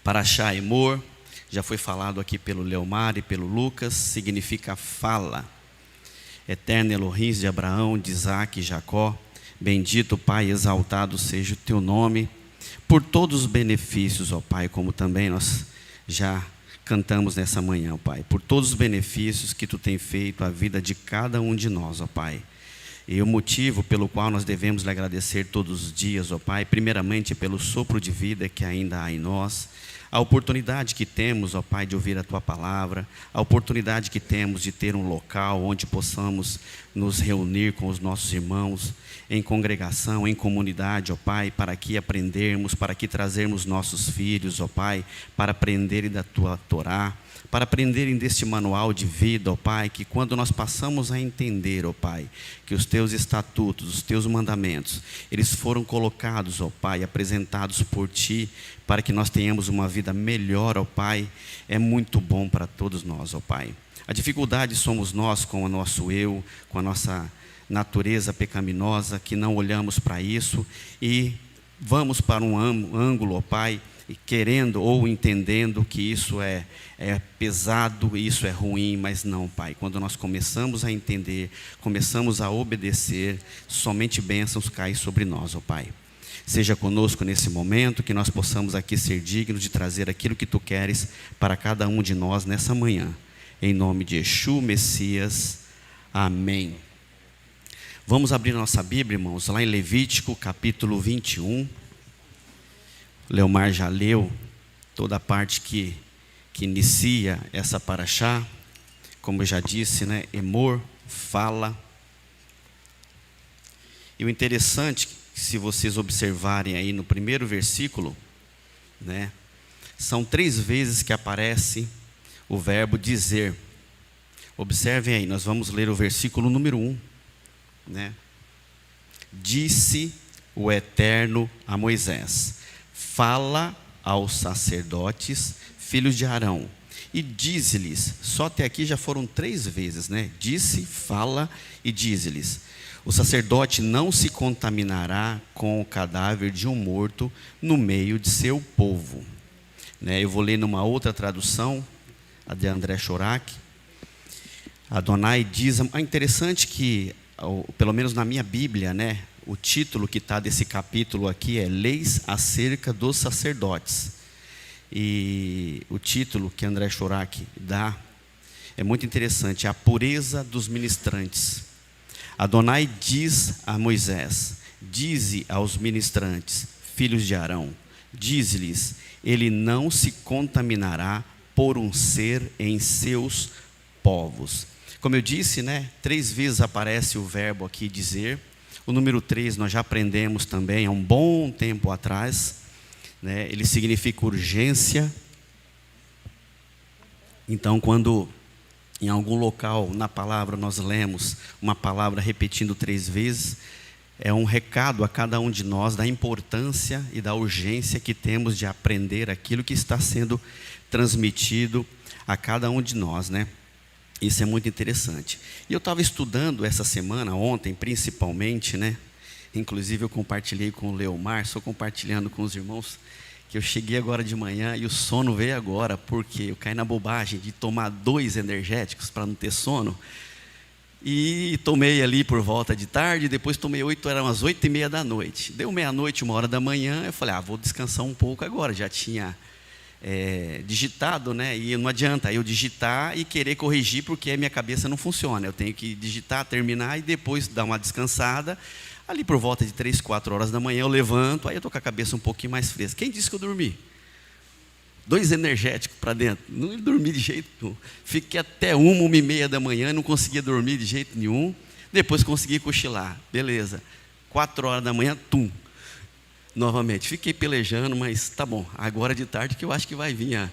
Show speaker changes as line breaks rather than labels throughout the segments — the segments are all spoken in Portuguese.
Paraxá Emor, já foi falado aqui pelo Leomar e pelo Lucas, significa fala. Eterno Elohim de Abraão, de Isaac e Jacó, bendito Pai, exaltado seja o teu nome, por todos os benefícios, ó Pai, como também nós já cantamos nessa manhã, ó Pai, por todos os benefícios que tu tem feito à vida de cada um de nós, ó Pai. E o motivo pelo qual nós devemos lhe agradecer todos os dias, ó Pai, primeiramente pelo sopro de vida que ainda há em nós, a oportunidade que temos, ó Pai, de ouvir a Tua Palavra, a oportunidade que temos de ter um local onde possamos nos reunir com os nossos irmãos, em congregação, em comunidade, ó Pai, para aqui aprendermos, para aqui trazermos nossos filhos, ó Pai, para aprenderem da Tua Torá, para aprenderem deste manual de vida, ó Pai, que quando nós passamos a entender, ó Pai, que os Teus estatutos, os Teus mandamentos, eles foram colocados, ó Pai, apresentados por Ti, para que nós tenhamos uma vida melhor, ó Pai, é muito bom para todos nós, ó Pai. A dificuldade somos nós com o nosso eu, com a nossa natureza pecaminosa, que não olhamos para isso e vamos para um ângulo, ó Pai, querendo ou entendendo que isso é pesado, isso é ruim, mas não, Pai. Quando nós começamos a entender, começamos a obedecer, somente bênçãos caem sobre nós, ó Pai. Seja conosco nesse momento, que nós possamos aqui ser dignos de trazer aquilo que Tu queres para cada um de nós nessa manhã. Em nome de Yeshua, Messias. Amém. Vamos abrir nossa Bíblia, irmãos, lá em Levítico, capítulo 21. Leomar já leu toda a parte que inicia essa paraxá. Como eu já disse, né? Emor, fala. E o interessante, se vocês observarem aí no primeiro versículo, né? São 3 vezes que aparece o verbo dizer. Observem aí, nós vamos ler o versículo número 1, né? Disse o Eterno a Moisés: fala aos sacerdotes, filhos de Arão, e dize-lhes, só até aqui já foram 3 vezes, né? Disse, fala e dize-lhes: o sacerdote não se contaminará com o cadáver de um morto no meio de seu povo. Né? Eu vou ler numa outra tradução, a de André Chorak. Adonai diz, é interessante que, pelo menos na minha Bíblia, né? O título que está desse capítulo aqui é Leis acerca dos sacerdotes. E o título que André Chorak dá é muito interessante, a pureza dos ministrantes. Adonai diz a Moisés: dize aos ministrantes, filhos de Arão, dize-lhes, ele não se contaminará por um ser em seus povos. Como eu disse, né? 3 vezes aparece o verbo aqui dizer. O número 3 nós já aprendemos também há um bom tempo atrás, né? Ele significa urgência. Então, quando em algum local na palavra nós lemos uma palavra repetindo 3 vezes, é um recado a cada um de nós da importância e da urgência que temos de aprender aquilo que está sendo transmitido a cada um de nós, né? Isso é muito interessante. E eu estava estudando essa semana, ontem principalmente, né? Inclusive eu compartilhei com o Leomar, estou compartilhando com os irmãos, que eu cheguei agora de manhã e o sono veio agora, porque eu caí na bobagem de tomar 2 energéticos para não ter sono. E tomei ali por volta de tarde, depois tomei 8, eram as 8h30 da noite. Deu meia-noite, 1h da manhã, eu falei, vou descansar um pouco agora, já tinha digitado, né? E não adianta eu digitar e querer corrigir, porque a minha cabeça não funciona. Eu tenho que digitar, terminar e depois dar uma descansada. Ali por volta de 3, 4 horas da manhã eu levanto, aí eu estou com a cabeça um pouquinho mais fresca. Quem disse que eu dormi? 2 energéticos para dentro, não dormi de jeito nenhum. Fiquei até 1h30 da manhã, não conseguia dormir de jeito nenhum. Depois consegui cochilar, beleza. 4 horas da manhã, novamente, fiquei pelejando, mas tá bom, agora de tarde que eu acho que vai vir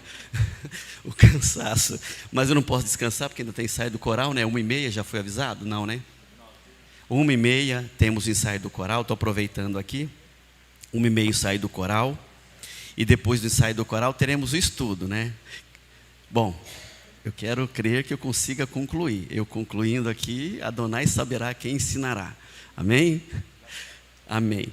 o cansaço. Mas eu não posso descansar porque ainda tem ensaio do coral, né? 1h30, já foi avisado? Não, né? 1h30 temos o ensaio do coral, estou aproveitando aqui. 1h30 ensaio do coral. E depois do ensaio do coral teremos o estudo, né? Bom, eu quero crer que eu consiga concluir. Eu concluindo aqui, Adonai saberá quem ensinará. Amém? Amém.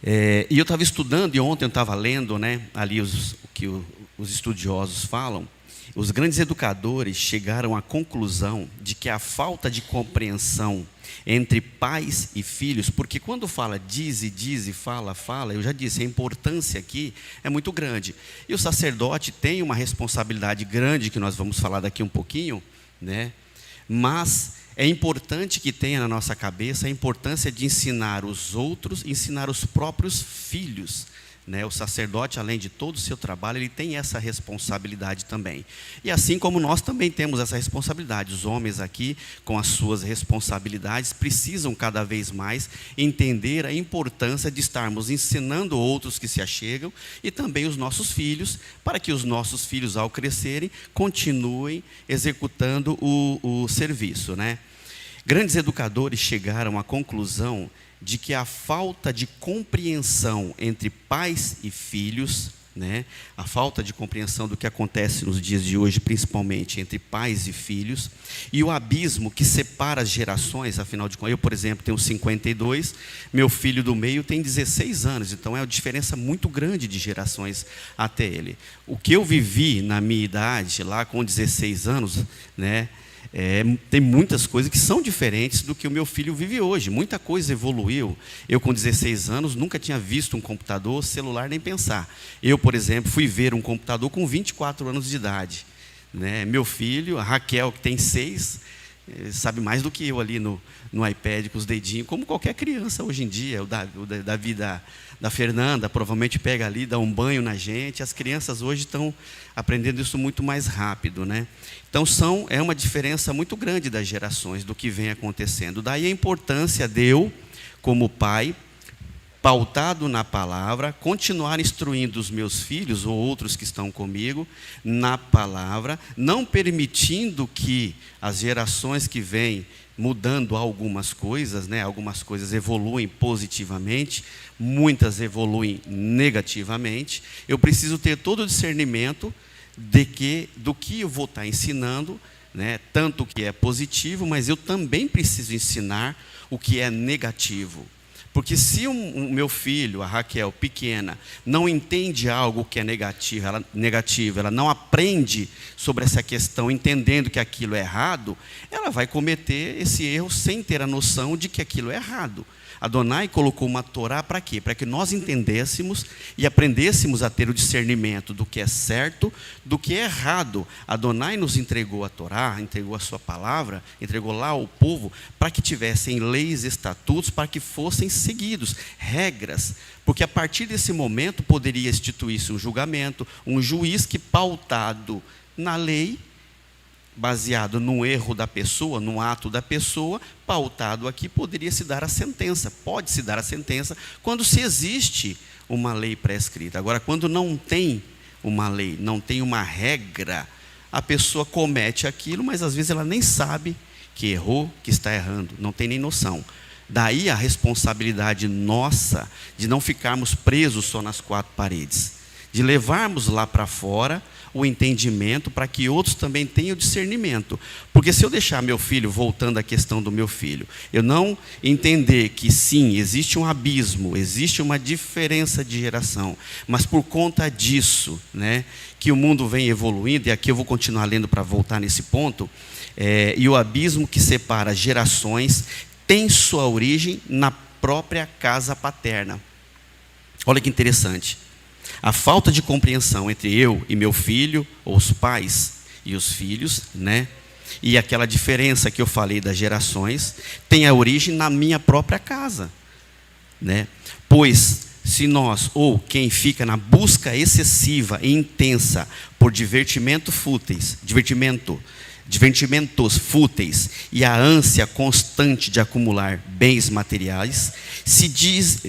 E eu estava estudando, e ontem eu estava lendo, né, ali o que os estudiosos falam. Os grandes educadores chegaram à conclusão de que a falta de compreensão entre pais e filhos, porque quando fala diz e fala, eu já disse, a importância aqui é muito grande. E o sacerdote tem uma responsabilidade grande, que nós vamos falar daqui um pouquinho, né? Mas é importante que tenha na nossa cabeça a importância de ensinar os outros, ensinar os próprios filhos, né? O sacerdote, além de todo o seu trabalho, ele tem essa responsabilidade também. E assim como nós também temos essa responsabilidade, os homens aqui, com as suas responsabilidades, precisam cada vez mais entender a importância de estarmos ensinando outros que se achegam, e também os nossos filhos, para que os nossos filhos, ao crescerem, continuem executando o serviço, né? Grandes educadores chegaram à conclusão de que a falta de compreensão entre pais e filhos, né, a falta de compreensão do que acontece nos dias de hoje, principalmente entre pais e filhos, e o abismo que separa as gerações, afinal de contas, eu, por exemplo, tenho 52, meu filho do meio tem 16 anos, então é uma diferença muito grande de gerações até ele. O que eu vivi na minha idade, lá com 16 anos, né, tem muitas coisas que são diferentes do que o meu filho vive hoje. Muita coisa evoluiu. Eu, com 16 anos, nunca tinha visto um computador, celular, nem pensar. Eu, por exemplo, fui ver um computador com 24 anos de idade, né? Meu filho, a Raquel, que tem 6, sabe mais do que eu ali no iPad, com os dedinhos, como qualquer criança hoje em dia. O Davi da Fernanda provavelmente pega ali, dá um banho na gente. As crianças hoje estão aprendendo isso muito mais rápido, né? Então é uma diferença muito grande das gerações, do que vem acontecendo. Daí a importância de eu, como pai, pautado na palavra, continuar instruindo os meus filhos ou outros que estão comigo na palavra, não permitindo que as gerações que vêm mudando algumas coisas, né? Algumas coisas evoluem positivamente, muitas evoluem negativamente. Eu preciso ter todo o discernimento do que eu vou estar ensinando, né? Tanto o que é positivo, mas eu também preciso ensinar o que é negativo. Porque se o meu filho, a Raquel, pequena, não entende algo que é negativo, ela não aprende sobre essa questão, entendendo que aquilo é errado, ela vai cometer esse erro sem ter a noção de que aquilo é errado. Adonai colocou uma Torá para quê? Para que nós entendêssemos e aprendêssemos a ter o discernimento do que é certo, do que é errado. Adonai nos entregou a Torá, entregou a sua palavra, entregou lá ao povo, para que tivessem leis, estatutos, para que fossem seguidos, regras. Porque a partir desse momento poderia instituir-se um julgamento, um juiz que, pautado na lei, baseado no erro da pessoa, no ato da pessoa, pautado aqui, poderia se dar a sentença. Pode-se dar a sentença quando se existe uma lei pré-escrita. Agora, quando não tem uma lei, não tem uma regra, a pessoa comete aquilo, mas às vezes ela nem sabe que errou, que está errando, não tem nem noção. Daí a responsabilidade nossa de não ficarmos presos só nas 4 paredes, de levarmos lá para fora o entendimento, para que outros também tenham discernimento. Porque se eu deixar meu filho, voltando à questão do meu filho, eu não entender que sim, existe um abismo, existe uma diferença de geração, mas por conta disso, né, que o mundo vem evoluindo, e aqui eu vou continuar lendo para voltar nesse ponto, e o abismo que separa gerações tem sua origem na própria casa paterna. Olha que interessante. A falta de compreensão entre eu e meu filho, ou os pais e os filhos, né? E aquela diferença que eu falei das gerações, tem a origem na minha própria casa, né? Pois se nós, ou quem fica na busca excessiva e intensa por divertimentos fúteis e a ânsia constante de acumular bens materiais, se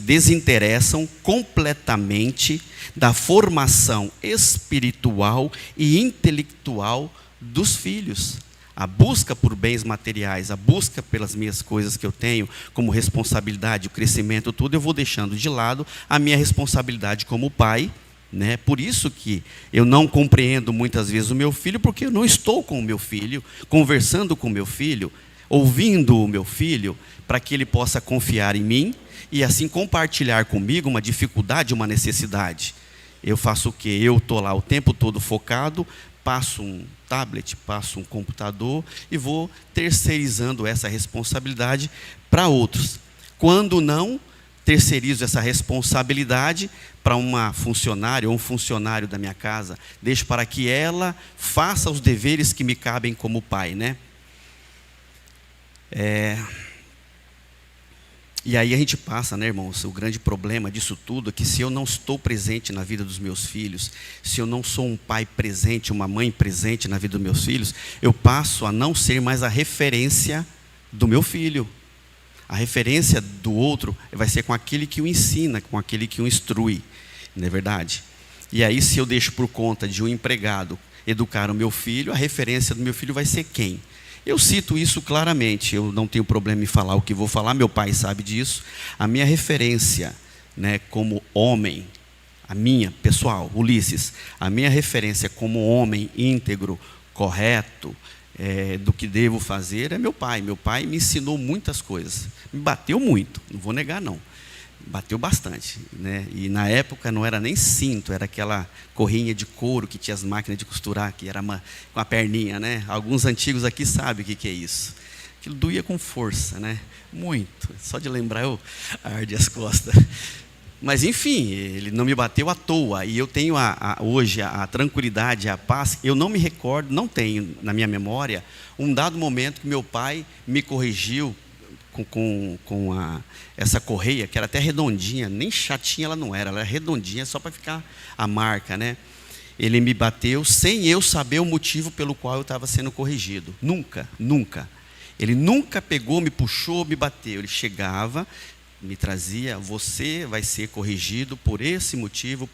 desinteressam completamente da formação espiritual e intelectual dos filhos. A busca por bens materiais, a busca pelas minhas coisas que eu tenho como responsabilidade, o crescimento, tudo, eu vou deixando de lado a minha responsabilidade como pai, né? Por isso que eu não compreendo muitas vezes o meu filho, porque eu não estou com o meu filho, conversando com o meu filho, ouvindo o meu filho, para que ele possa confiar em mim e assim compartilhar comigo uma dificuldade, uma necessidade. Eu faço o quê? Eu estou lá o tempo todo focado, passo um tablet, passo um computador e vou terceirizando essa responsabilidade para outros. Quando não, terceirizo essa responsabilidade para uma funcionária ou um funcionário da minha casa, deixo para que ela faça os deveres que me cabem como pai, né? E aí a gente passa, né, irmãos, o grande problema disso tudo é que se eu não estou presente na vida dos meus filhos, se eu não sou um pai presente, uma mãe presente na vida dos meus filhos, eu passo a não ser mais a referência do meu filho. A referência do outro vai ser com aquele que o ensina, com aquele que o instrui, não é verdade? E aí, se eu deixo por conta de um empregado educar o meu filho, a referência do meu filho vai ser quem? Eu cito isso claramente, eu não tenho problema em falar o que vou falar, meu pai sabe disso. A minha referência, né, como homem, a minha, pessoal, Ulisses, a minha referência como homem íntegro, correto, do que devo fazer é meu pai. Meu pai me ensinou muitas coisas, me bateu muito, não vou negar não, bateu bastante, né? E na época não era nem cinto, era aquela corrinha de couro que tinha as máquinas de costurar, que era com a perninha, né? Alguns antigos aqui sabem o que é isso. Aquilo doía com força, né? Muito, só de lembrar eu arde as costas. Mas enfim, ele não me bateu à toa, e eu tenho hoje a tranquilidade, a paz. Eu não me recordo, não tenho na minha memória um dado momento que meu pai me corrigiu com essa correia, que era até redondinha, nem chatinha ela não era, ela era redondinha só para ficar a marca, né? Ele me bateu sem eu saber o motivo pelo qual eu estava sendo corrigido, nunca, nunca. Ele nunca pegou, me puxou, me bateu, ele chegava, me trazia, você vai ser corrigido por esse motivo,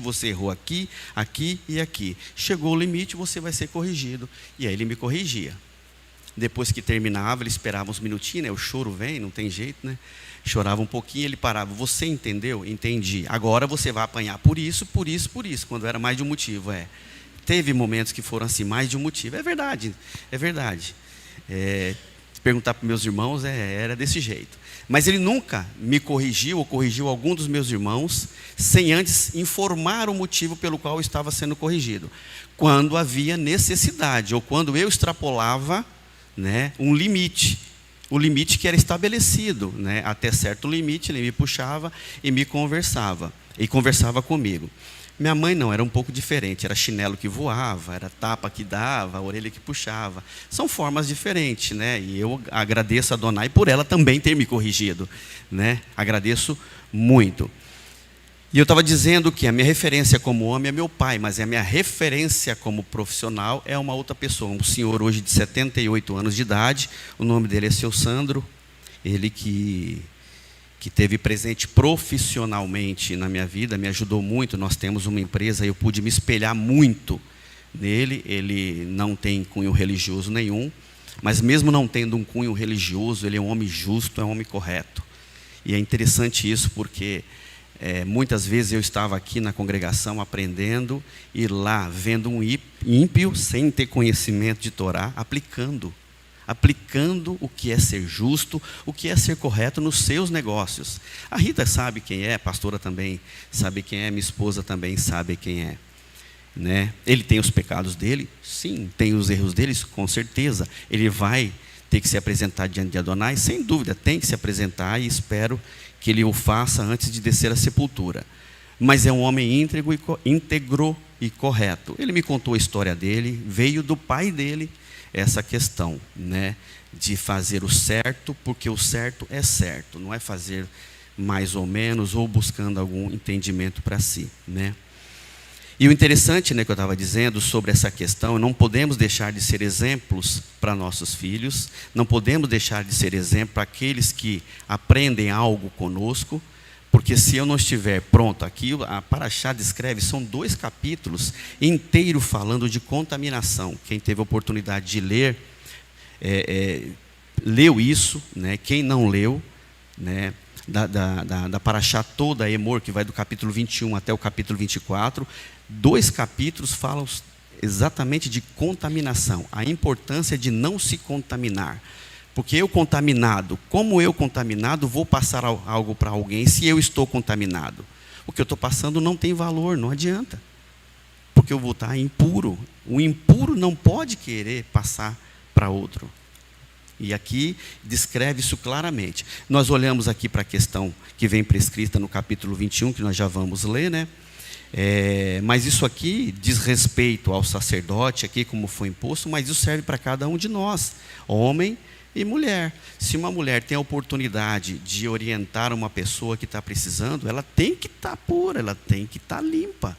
você errou aqui, aqui e aqui. Chegou o limite, você vai ser corrigido. E aí ele me corrigia. Depois que terminava, ele esperava uns minutinhos, né? O choro vem, não tem jeito, né? Chorava um pouquinho, ele parava. Você entendeu? Entendi. Agora você vai apanhar por isso, por isso, por isso. Quando era mais de um motivo, Teve momentos que foram assim, mais de um motivo. É verdade, é verdade. Perguntar para meus irmãos, era desse jeito. Mas ele nunca me corrigiu ou corrigiu algum dos meus irmãos sem antes informar o motivo pelo qual eu estava sendo corrigido. Quando havia necessidade ou quando eu extrapolava, né, um limite, o limite que era estabelecido, né, até certo limite ele me puxava e me conversava comigo. Minha mãe não, era um pouco diferente, era chinelo que voava, era tapa que dava, orelha que puxava. São formas diferentes, né? E eu agradeço a Donai por ela também ter me corrigido, né? Agradeço muito. E eu estava dizendo que a minha referência como homem é meu pai, mas a minha referência como profissional é uma outra pessoa, um senhor hoje de 78 anos de idade, o nome dele é seu Sandro, ele que teve presente profissionalmente na minha vida, me ajudou muito. Nós temos uma empresa, eu pude me espelhar muito nele. Ele não tem cunho religioso nenhum, mas mesmo não tendo um cunho religioso, ele é um homem justo, é um homem correto. E é interessante isso porque muitas vezes eu estava aqui na congregação aprendendo e lá vendo um ímpio sem ter conhecimento de Torá, aplicando o que é ser justo, o que é ser correto nos seus negócios. A Rita sabe quem é, a pastora também sabe quem é, minha esposa também sabe quem é, né? Ele tem os pecados dele? Sim. Tem os erros deles? Com certeza. Ele vai ter que se apresentar diante de Adonai? Sem dúvida, tem que se apresentar e espero que ele o faça antes de descer à sepultura. Mas é um homem íntegro e correto. Ele me contou a história dele, veio do pai dele, essa questão, né, de fazer o certo, porque o certo é certo, não é fazer mais ou menos ou buscando algum entendimento para si, né? E o interessante, né, que eu estava dizendo sobre essa questão, não podemos deixar de ser exemplos para nossos filhos, não podemos deixar de ser exemplo para aqueles que aprendem algo conosco, porque se eu não estiver pronto aqui, a Paraxá descreve, são 2 capítulos inteiros falando de contaminação. Quem teve a oportunidade de ler, leu isso, né? Quem não leu, né? Da Paraxá toda, Emor, que vai do capítulo 21 até o capítulo 24, 2 capítulos falam exatamente de contaminação, a importância de não se contaminar. Porque eu contaminado, como eu contaminado, vou passar algo para alguém se eu estou contaminado. O que eu estou passando não tem valor, não adianta. Porque eu vou estar impuro. O impuro não pode querer passar para outro. E aqui descreve isso claramente. Nós olhamos aqui para a questão que vem prescrita no capítulo 21, que nós já vamos ler, né? Mas isso aqui diz respeito ao sacerdote, aqui como foi imposto, mas isso serve para cada um de nós, homem e mulher. Se uma mulher tem a oportunidade de orientar uma pessoa que está precisando, ela tem que estar pura, ela tem que estar limpa.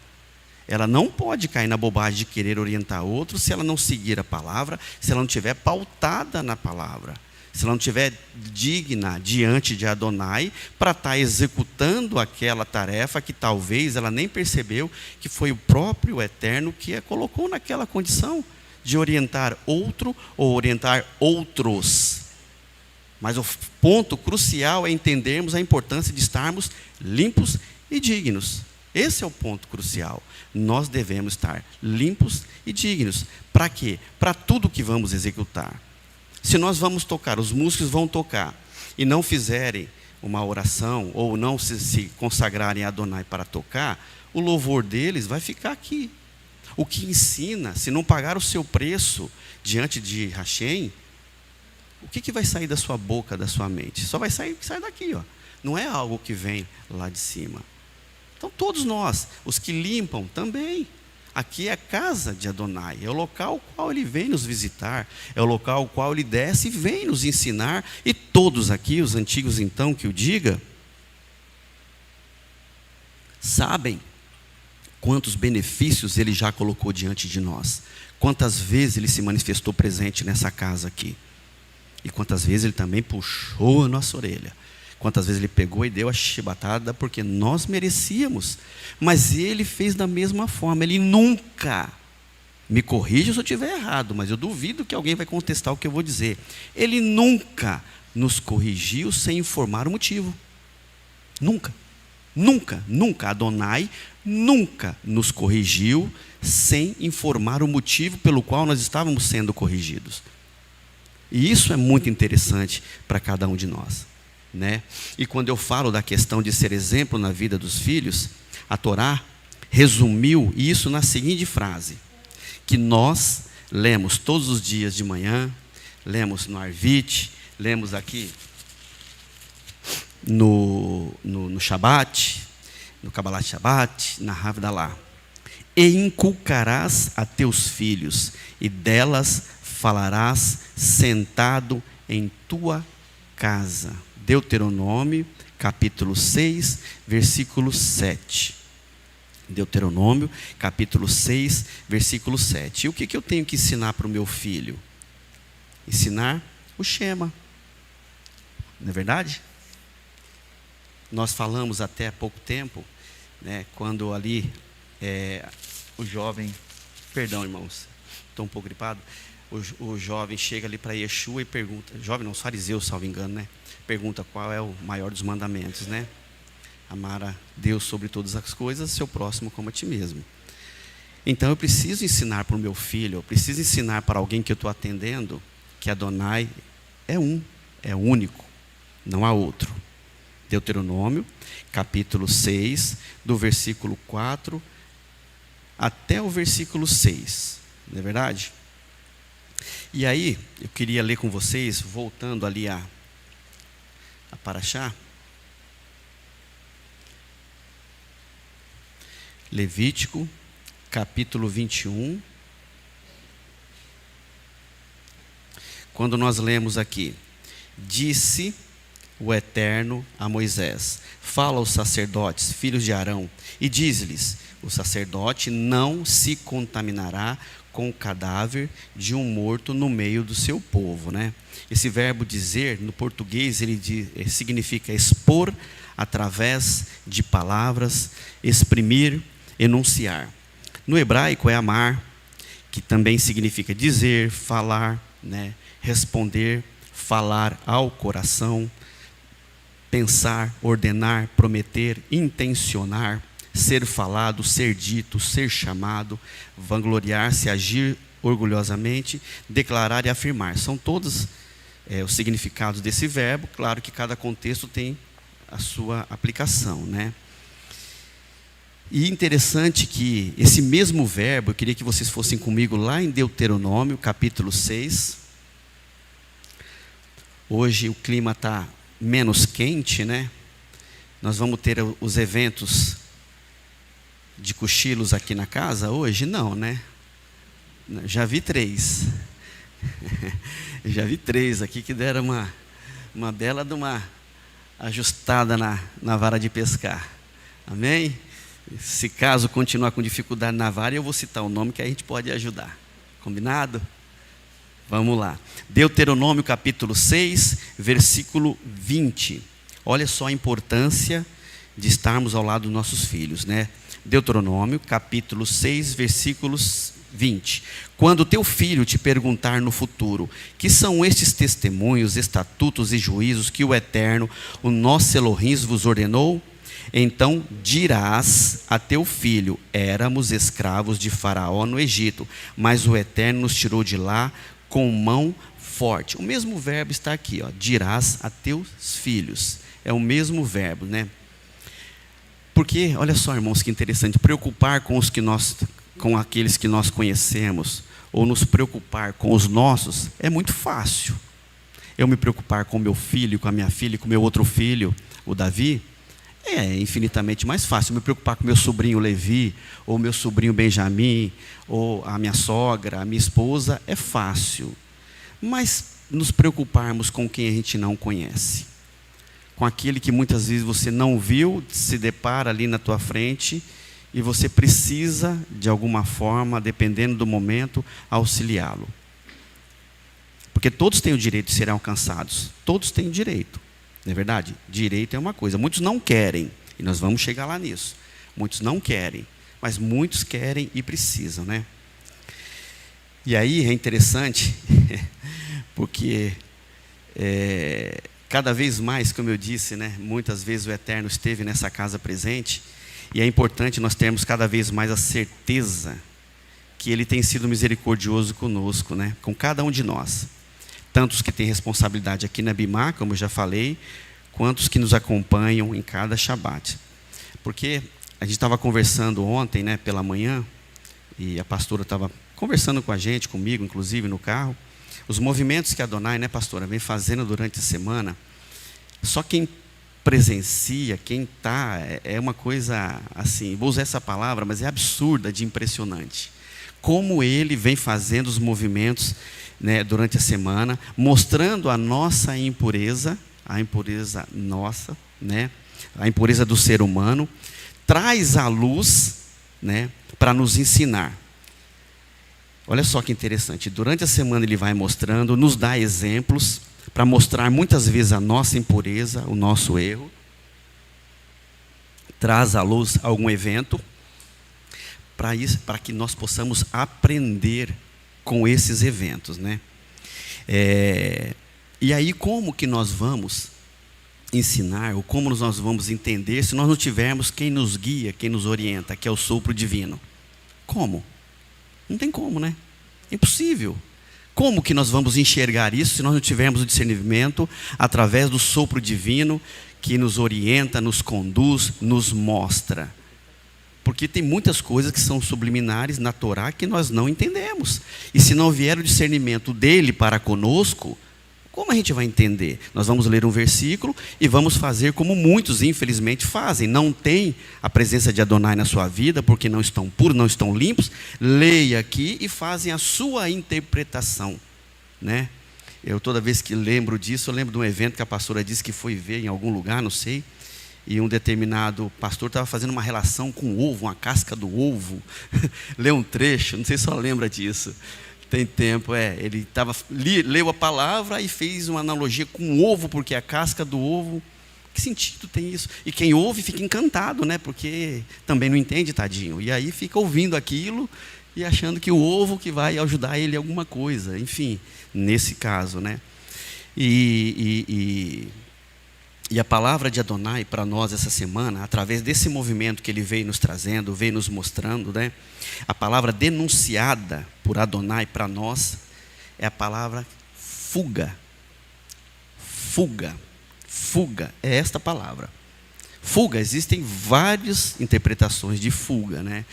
Ela não pode cair na bobagem de querer orientar outro se ela não seguir a palavra, se ela não estiver pautada na palavra, se ela não estiver digna diante de Adonai para estar executando aquela tarefa que talvez ela nem percebeu que foi o próprio Eterno que a colocou naquela condição de orientar outro ou orientar outros. Mas o ponto crucial é entendermos a importância de estarmos limpos e dignos. Esse é o ponto crucial. Nós devemos estar limpos e dignos. Para quê? Para tudo que vamos executar. Se nós vamos tocar, os músicos vão tocar, e não fizerem uma oração, ou não se consagrarem a Adonai para tocar, o louvor deles vai ficar aqui. O que ensina, se não pagar o seu preço diante de Hashem, o que vai sair da sua boca, da sua mente? Só vai sair o que sai daqui, ó. Não é algo que vem lá de cima. Então todos nós, os que limpam também. Aqui é a casa de Adonai, é o local ao qual Ele vem nos visitar, é o local ao qual Ele desce e vem nos ensinar. E todos aqui, os antigos então que o diga, sabem quantos benefícios Ele já colocou diante de nós. Quantas vezes Ele se manifestou presente nessa casa aqui. E quantas vezes Ele também puxou a nossa orelha. Quantas vezes Ele pegou e deu a chibatada porque nós merecíamos. Mas Ele fez da mesma forma. Ele nunca, me corrija se eu estiver errado, mas eu duvido que alguém vai contestar o que eu vou dizer. Ele nunca nos corrigiu sem informar o motivo. Nunca. Nunca, nunca. Adonai nunca nos corrigiu sem informar o motivo pelo qual nós estávamos sendo corrigidos. E isso é muito interessante para cada um de nós. Né? E quando eu falo da questão de ser exemplo na vida dos filhos, a Torá resumiu isso na seguinte frase, que nós lemos todos os dias de manhã, lemos no Arvit, lemos aqui no Shabat, no Kabbalat Shabat, na Havdalah. E inculcarás a teus filhos, e delas falarás sentado em tua casa. Deuteronômio, capítulo 6, versículo 7. Deuteronômio, capítulo 6, versículo 7. E o que eu tenho que ensinar para o meu filho? Ensinar o Shema. Não é verdade? Nós falamos até há pouco tempo, né, quando ali o jovem, perdão irmãos, estou um pouco gripado, o jovem chega ali para Yeshua e pergunta, jovem não, os fariseus, salvo engano, né? Pergunta qual é o maior dos mandamentos, né? Amar a Deus sobre todas as coisas, seu próximo como a ti mesmo. Então eu preciso ensinar para o meu filho, eu preciso ensinar para alguém que eu estou atendendo, que Adonai é único, não há outro. Deuteronômio, capítulo 6, do versículo 4 até o versículo 6, não é verdade? E aí, eu queria ler com vocês, voltando ali a Parashá, Levítico, capítulo 21, quando nós lemos aqui, disse o Eterno a Moisés, fala aos sacerdotes, filhos de Arão, e diz-lhes, o sacerdote não se contaminará com o cadáver de um morto no meio do seu povo, né? Esse verbo dizer, no português, significa expor através de palavras, exprimir, enunciar. No hebraico é amar, que também significa dizer, falar, né? Responder, falar ao coração, pensar, ordenar, prometer, intencionar, ser falado, ser dito, ser chamado, vangloriar-se, agir orgulhosamente, declarar e afirmar. São todos os significados desse verbo. Claro que cada contexto tem a sua aplicação, né? E interessante que esse mesmo verbo, eu queria que vocês fossem comigo lá em Deuteronômio, capítulo 6. Hoje o clima está menos quente, né? Nós vamos ter os eventos de cochilos aqui na casa hoje? Não, né? Já vi 3. Já vi 3 aqui que deram uma bela de uma ajustada na vara de pescar. Amém? Se caso continuar com dificuldade na vara, eu vou citar o nome que a gente pode ajudar. Combinado? Vamos lá. Deuteronômio capítulo 6, versículo 20. Olha só a importância de estarmos ao lado dos nossos filhos, né? Deuteronômio capítulo 6, versículos 20. Quando teu filho te perguntar no futuro, que são estes testemunhos, estatutos e juízos que o Eterno, o nosso Elohim, vos ordenou? Então dirás a teu filho: éramos escravos de Faraó no Egito, mas o Eterno nos tirou de lá com mão forte. O mesmo verbo está aqui, ó, dirás a teus filhos. É o mesmo verbo, né? Porque, olha só, irmãos, que interessante, preocupar com aqueles que nós conhecemos, ou nos preocupar com os nossos, é muito fácil. Eu me preocupar com meu filho, com a minha filha, com meu outro filho, o Davi, é infinitamente mais fácil. Me preocupar com meu sobrinho Levi, ou meu sobrinho Benjamim, ou a minha sogra, a minha esposa, é fácil. Mas nos preocuparmos com quem a gente não conhece, com aquele que muitas vezes você não viu, se depara ali na tua frente, e você precisa, de alguma forma, dependendo do momento, auxiliá-lo. Porque todos têm o direito de serem alcançados. Todos têm o direito. Não é verdade? Direito é uma coisa. Muitos não querem, e nós vamos chegar lá nisso. Muitos não querem, mas muitos querem e precisam, né? E aí é interessante, porque cada vez mais, como eu disse, né, muitas vezes o Eterno esteve nessa casa presente, e é importante nós termos cada vez mais a certeza que Ele tem sido misericordioso conosco, né, com cada um de nós. Tantos que têm responsabilidade aqui na Bimar, como eu já falei, quantos que nos acompanham em cada Shabat. Porque a gente estava conversando ontem, né, pela manhã, e a pastora estava conversando com a gente, comigo, inclusive, no carro, os movimentos que a Adonai, né, pastora, vem fazendo durante a semana. Só quem presencia, quem está, é uma coisa assim, vou usar essa palavra, mas é absurda de impressionante. Como Ele vem fazendo os movimentos, né, durante a semana, mostrando a nossa impureza, a impureza nossa, né, a impureza do ser humano, traz à luz, né, para nos ensinar. Olha só que interessante, durante a semana Ele vai mostrando, nos dá exemplos, para mostrar muitas vezes a nossa impureza, o nosso erro, traz à luz algum evento, para que nós possamos aprender com esses eventos, né? E aí como que nós vamos ensinar, ou como nós vamos entender, se nós não tivermos quem nos guia, quem nos orienta, que é o sopro divino? Como? Não tem como, né? É impossível. Como que nós vamos enxergar isso se nós não tivermos o discernimento através do sopro divino que nos orienta, nos conduz, nos mostra? Porque tem muitas coisas que são subliminares na Torá que nós não entendemos. E se não vier o discernimento dele para conosco, como a gente vai entender? Nós vamos ler um versículo e vamos fazer como muitos, infelizmente, fazem. Não tem a presença de Adonai na sua vida, porque não estão puros, não estão limpos. Leia aqui e fazem a sua interpretação, né? Eu, toda vez que lembro disso, eu lembro de um evento que a pastora disse que foi ver em algum lugar, não sei, e um determinado pastor estava fazendo uma relação com o ovo, uma casca do ovo. Leu um trecho, não sei se só lembra disso. Tem tempo, ele leu a palavra e fez uma analogia com o ovo, porque a casca do ovo, que sentido tem isso? E quem ouve fica encantado, né? Porque também não entende, tadinho. E aí fica ouvindo aquilo e achando que o ovo que vai ajudar ele em alguma coisa. Enfim, nesse caso, né? E a palavra de Adonai para nós essa semana, através desse movimento que ele veio nos trazendo, veio nos mostrando, né? A palavra denunciada por Adonai para nós é a palavra fuga. Fuga. Fuga é esta palavra. Fuga, existem várias interpretações de fuga, né?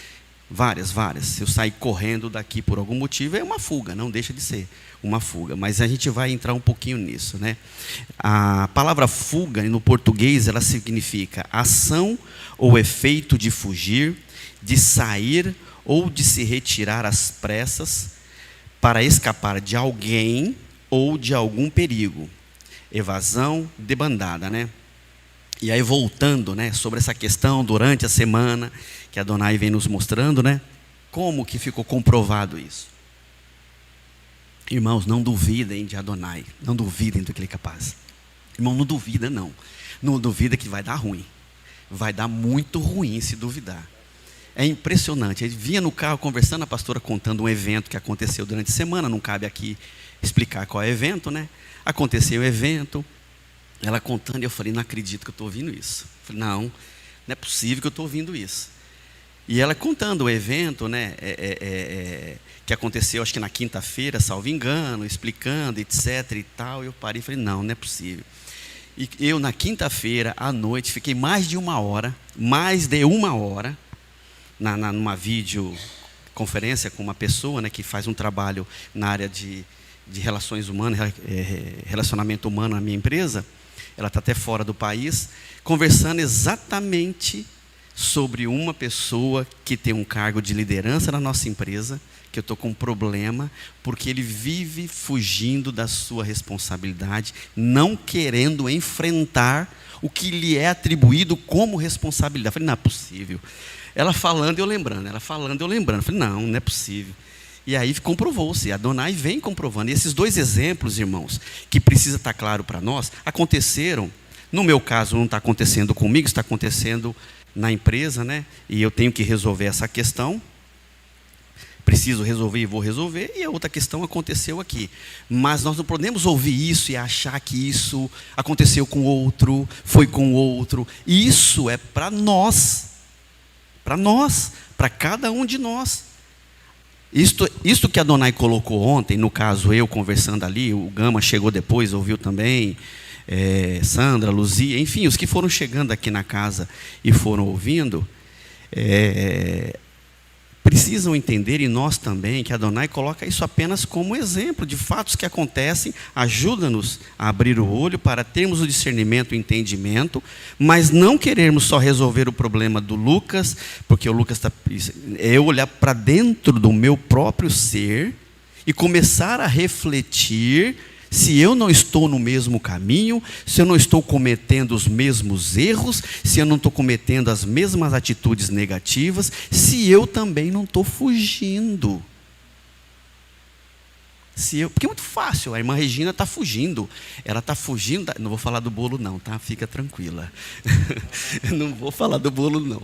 Várias. Se eu sair correndo daqui por algum motivo, é uma fuga, não deixa de ser uma fuga. Mas a gente vai entrar um pouquinho nisso, né? A palavra fuga, no português, ela significa ação ou efeito de fugir, de sair ou de se retirar às pressas para escapar de alguém ou de algum perigo. Evasão debandada, né? E aí voltando, né, sobre essa questão durante a semana, que a Adonai vem nos mostrando, né, como que ficou comprovado isso. Irmãos, não duvidem de Adonai, não duvidem do que ele é capaz. Irmão, não duvida não. Não duvida que vai dar ruim. Vai dar muito ruim se duvidar. É impressionante. Ele vinha no carro conversando, a pastora contando um evento que aconteceu durante a semana, não cabe aqui explicar qual é o evento, né? Aconteceu o evento, ela contando, e eu falei, não acredito que eu estou ouvindo isso. Eu falei, não é possível que eu estou ouvindo isso. E ela contando o evento, né, que aconteceu, acho que na quinta-feira, salvo engano, explicando, etc. e tal. Eu parei e falei, não é possível. E eu, na quinta-feira, à noite, fiquei mais de uma hora, numa videoconferência com uma pessoa, né, que faz um trabalho na área de relações humanas, relacionamento humano na minha empresa. Ela está até fora do país, conversando exatamente sobre uma pessoa que tem um cargo de liderança na nossa empresa, que eu estou com um problema, porque ele vive fugindo da sua responsabilidade, não querendo enfrentar o que lhe é atribuído como responsabilidade. Eu falei, não é possível. Ela falando e eu lembrando, Eu falei, não é possível. E aí comprovou-se, Adonai vem comprovando. E esses dois exemplos, irmãos, que precisa estar claro para nós, aconteceram. No meu caso, não está acontecendo comigo, está acontecendo na empresa, né? E eu tenho que resolver essa questão. Preciso resolver e vou resolver. E a outra questão aconteceu aqui. Mas nós não podemos ouvir isso e achar que isso aconteceu com outro, foi com outro. Isso é para nós, para cada um de nós. Isto que a Adonai colocou ontem, no caso eu conversando ali, o Gama chegou depois, ouviu também, Sandra, Luzia, enfim, os que foram chegando aqui na casa e foram ouvindo, precisam entender, e nós também, que a Adonai coloca isso apenas como exemplo de fatos que acontecem, ajuda-nos a abrir o olho para termos o discernimento e o entendimento, mas não querermos só resolver o problema do Lucas, porque o Lucas é eu olhar para dentro do meu próprio ser e começar a refletir se eu não estou no mesmo caminho, se eu não estou cometendo os mesmos erros, se eu não estou cometendo as mesmas atitudes negativas, se eu também não estou fugindo. Porque é muito fácil, a irmã Regina está fugindo. Ela está fugindo, não vou falar do bolo não, tá? Fica tranquila. Não vou falar do bolo não.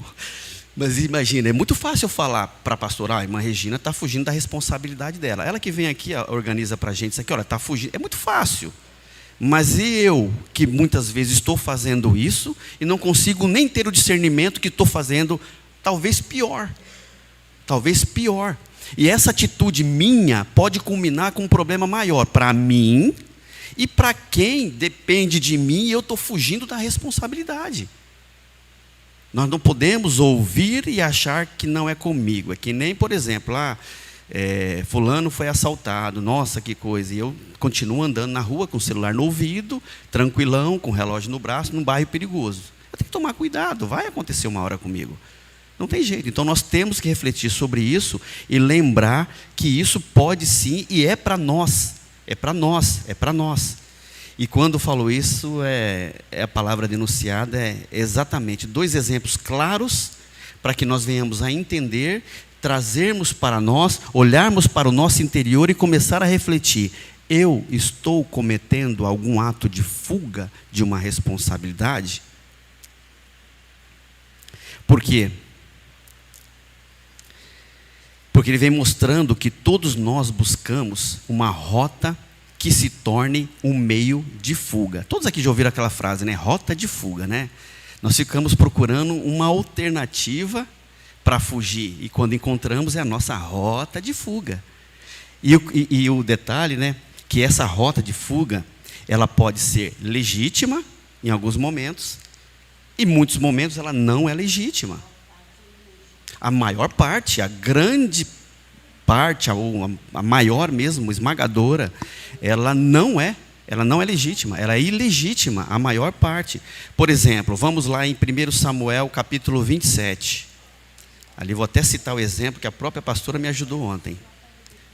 Mas imagina, é muito fácil eu falar para a pastora, a irmã Regina está fugindo da responsabilidade dela. Ela que vem aqui, organiza para a gente isso aqui, olha, está fugindo. É muito fácil. Mas eu, que muitas vezes estou fazendo isso, e não consigo nem ter o discernimento que estou fazendo, talvez pior. E essa atitude minha pode culminar com um problema maior para mim, e para quem depende de mim, e eu estou fugindo da responsabilidade. Nós não podemos ouvir e achar que não é comigo. É que nem, por exemplo, fulano foi assaltado, nossa, que coisa. E eu continuo andando na rua com o celular no ouvido, tranquilão, com o relógio no braço, num bairro perigoso. Eu tenho que tomar cuidado, vai acontecer uma hora comigo. Não tem jeito. Então nós temos que refletir sobre isso e lembrar que isso pode sim e é para nós. É para nós. E quando falou isso, a palavra denunciada é exatamente 2 exemplos claros para que nós venhamos a entender, trazermos para nós, olharmos para o nosso interior e começar a refletir. Eu estou cometendo algum ato de fuga de uma responsabilidade? Por quê? Porque ele vem mostrando que todos nós buscamos uma rota que se torne um meio de fuga. Todos aqui já ouviram aquela frase, né? Rota de fuga, né? Nós ficamos procurando uma alternativa para fugir, e quando encontramos é a nossa rota de fuga. E o detalhe, né, que essa rota de fuga, ela pode ser legítima em alguns momentos, e em muitos momentos ela não é legítima. A maior parte, a grande parte, ou a maior mesmo, esmagadora, ela não é legítima, ela é ilegítima, a maior parte. Por exemplo, vamos lá em 1 Samuel capítulo 27. Ali vou até citar o exemplo que a própria pastora me ajudou ontem.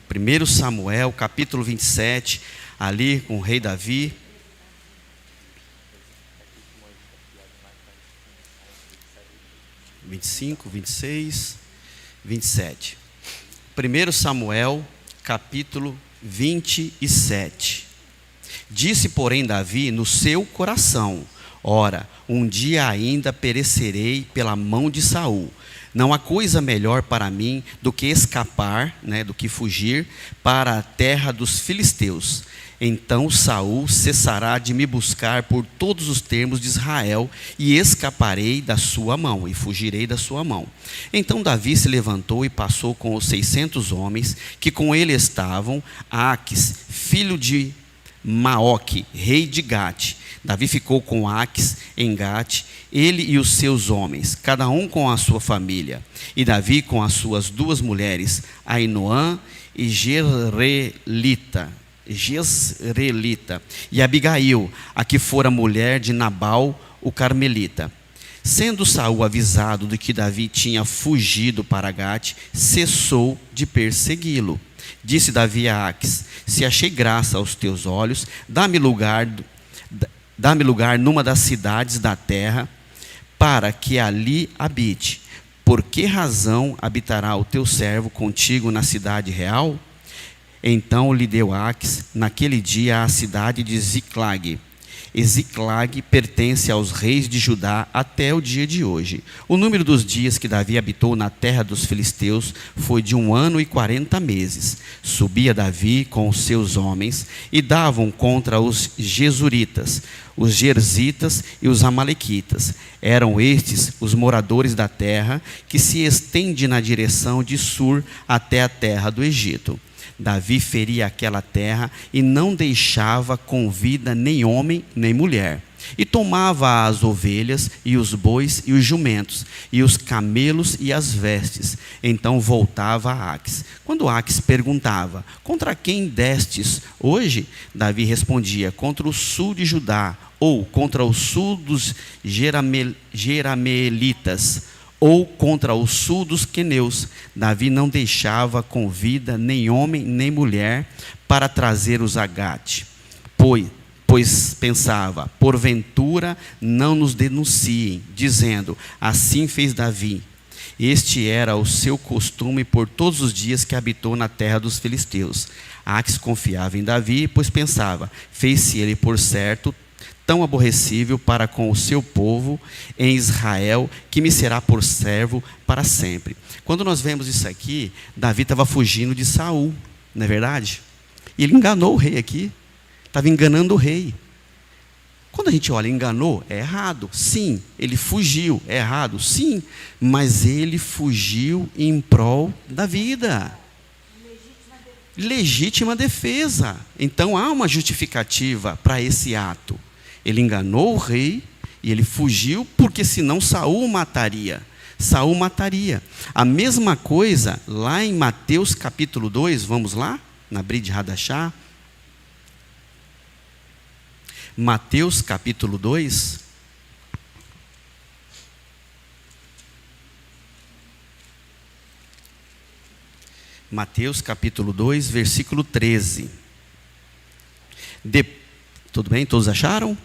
1 Samuel capítulo 27, ali com o rei Davi. (25, 26, 27). 1 Samuel capítulo 27. Disse, porém, Davi no seu coração: ora, um dia ainda perecerei pela mão de Saul. Não há coisa melhor para mim do que escapar, do que fugir para a terra dos filisteus. Então Saul cessará de me buscar por todos os termos de Israel, e escaparei da sua mão, e fugirei da sua mão. Então Davi se levantou e passou com os 600 homens que com ele estavam, Aques, filho de Maoque, rei de Gate. Davi ficou com Aques em Gate, ele e os seus homens, cada um com a sua família. E Davi com as suas 2 mulheres, Ainoã e Jezreelita, e Abigail, a que fora mulher de Nabal, o carmelita. Sendo Saul avisado de que Davi tinha fugido para Gate, cessou de persegui-lo. Disse Davi a Aques: se achei graça aos teus olhos, dá-me lugar numa das cidades da terra, para que ali habite. Por que razão habitará o teu servo contigo na cidade real? Então lhe deu Aques naquele dia a cidade de Ziclag. E Ziclag pertence aos reis de Judá até o dia de hoje. O número dos dias que Davi habitou na terra dos filisteus foi de 1 ano e 40 meses. Subia Davi com os seus homens e davam contra os Gesuritas, os Gerzitas e os Amalequitas. Eram estes os moradores da terra que se estende na direção de Sur até a terra do Egito. Davi feria aquela terra e não deixava com vida nem homem nem mulher. E tomava as ovelhas e os bois e os jumentos, e os camelos e as vestes. Então voltava a Aques. Quando Aques perguntava: contra quem destes hoje? Davi respondia: contra o sul de Judá, ou contra o sul dos Jeramelitas, ou contra o sul dos queneus. Davi não deixava com vida nem homem nem mulher para trazer-os a Gate, pois pensava: porventura não nos denunciem, dizendo: assim fez Davi. Este era o seu costume por todos os dias que habitou na terra dos filisteus. Aques confiava em Davi, pois pensava: fez-se ele por certo tão aborrecível para com o seu povo em Israel, que me será por servo para sempre. Quando nós vemos isso aqui, Davi estava fugindo de Saul, não é verdade? E ele enganou o rei aqui, estava enganando o rei. Quando a gente olha, enganou, é errado. Sim, ele fugiu, é errado. Sim, mas ele fugiu em prol da vida. Legítima defesa. Então há uma justificativa para esse ato. Ele enganou o rei e ele fugiu, porque senão Saul o mataria. Saul mataria. A mesma coisa lá em Mateus capítulo 2, vamos lá, na Brit Hadashah. Mateus capítulo 2. Mateus capítulo 2, versículo 13. Tudo bem? Todos acharam?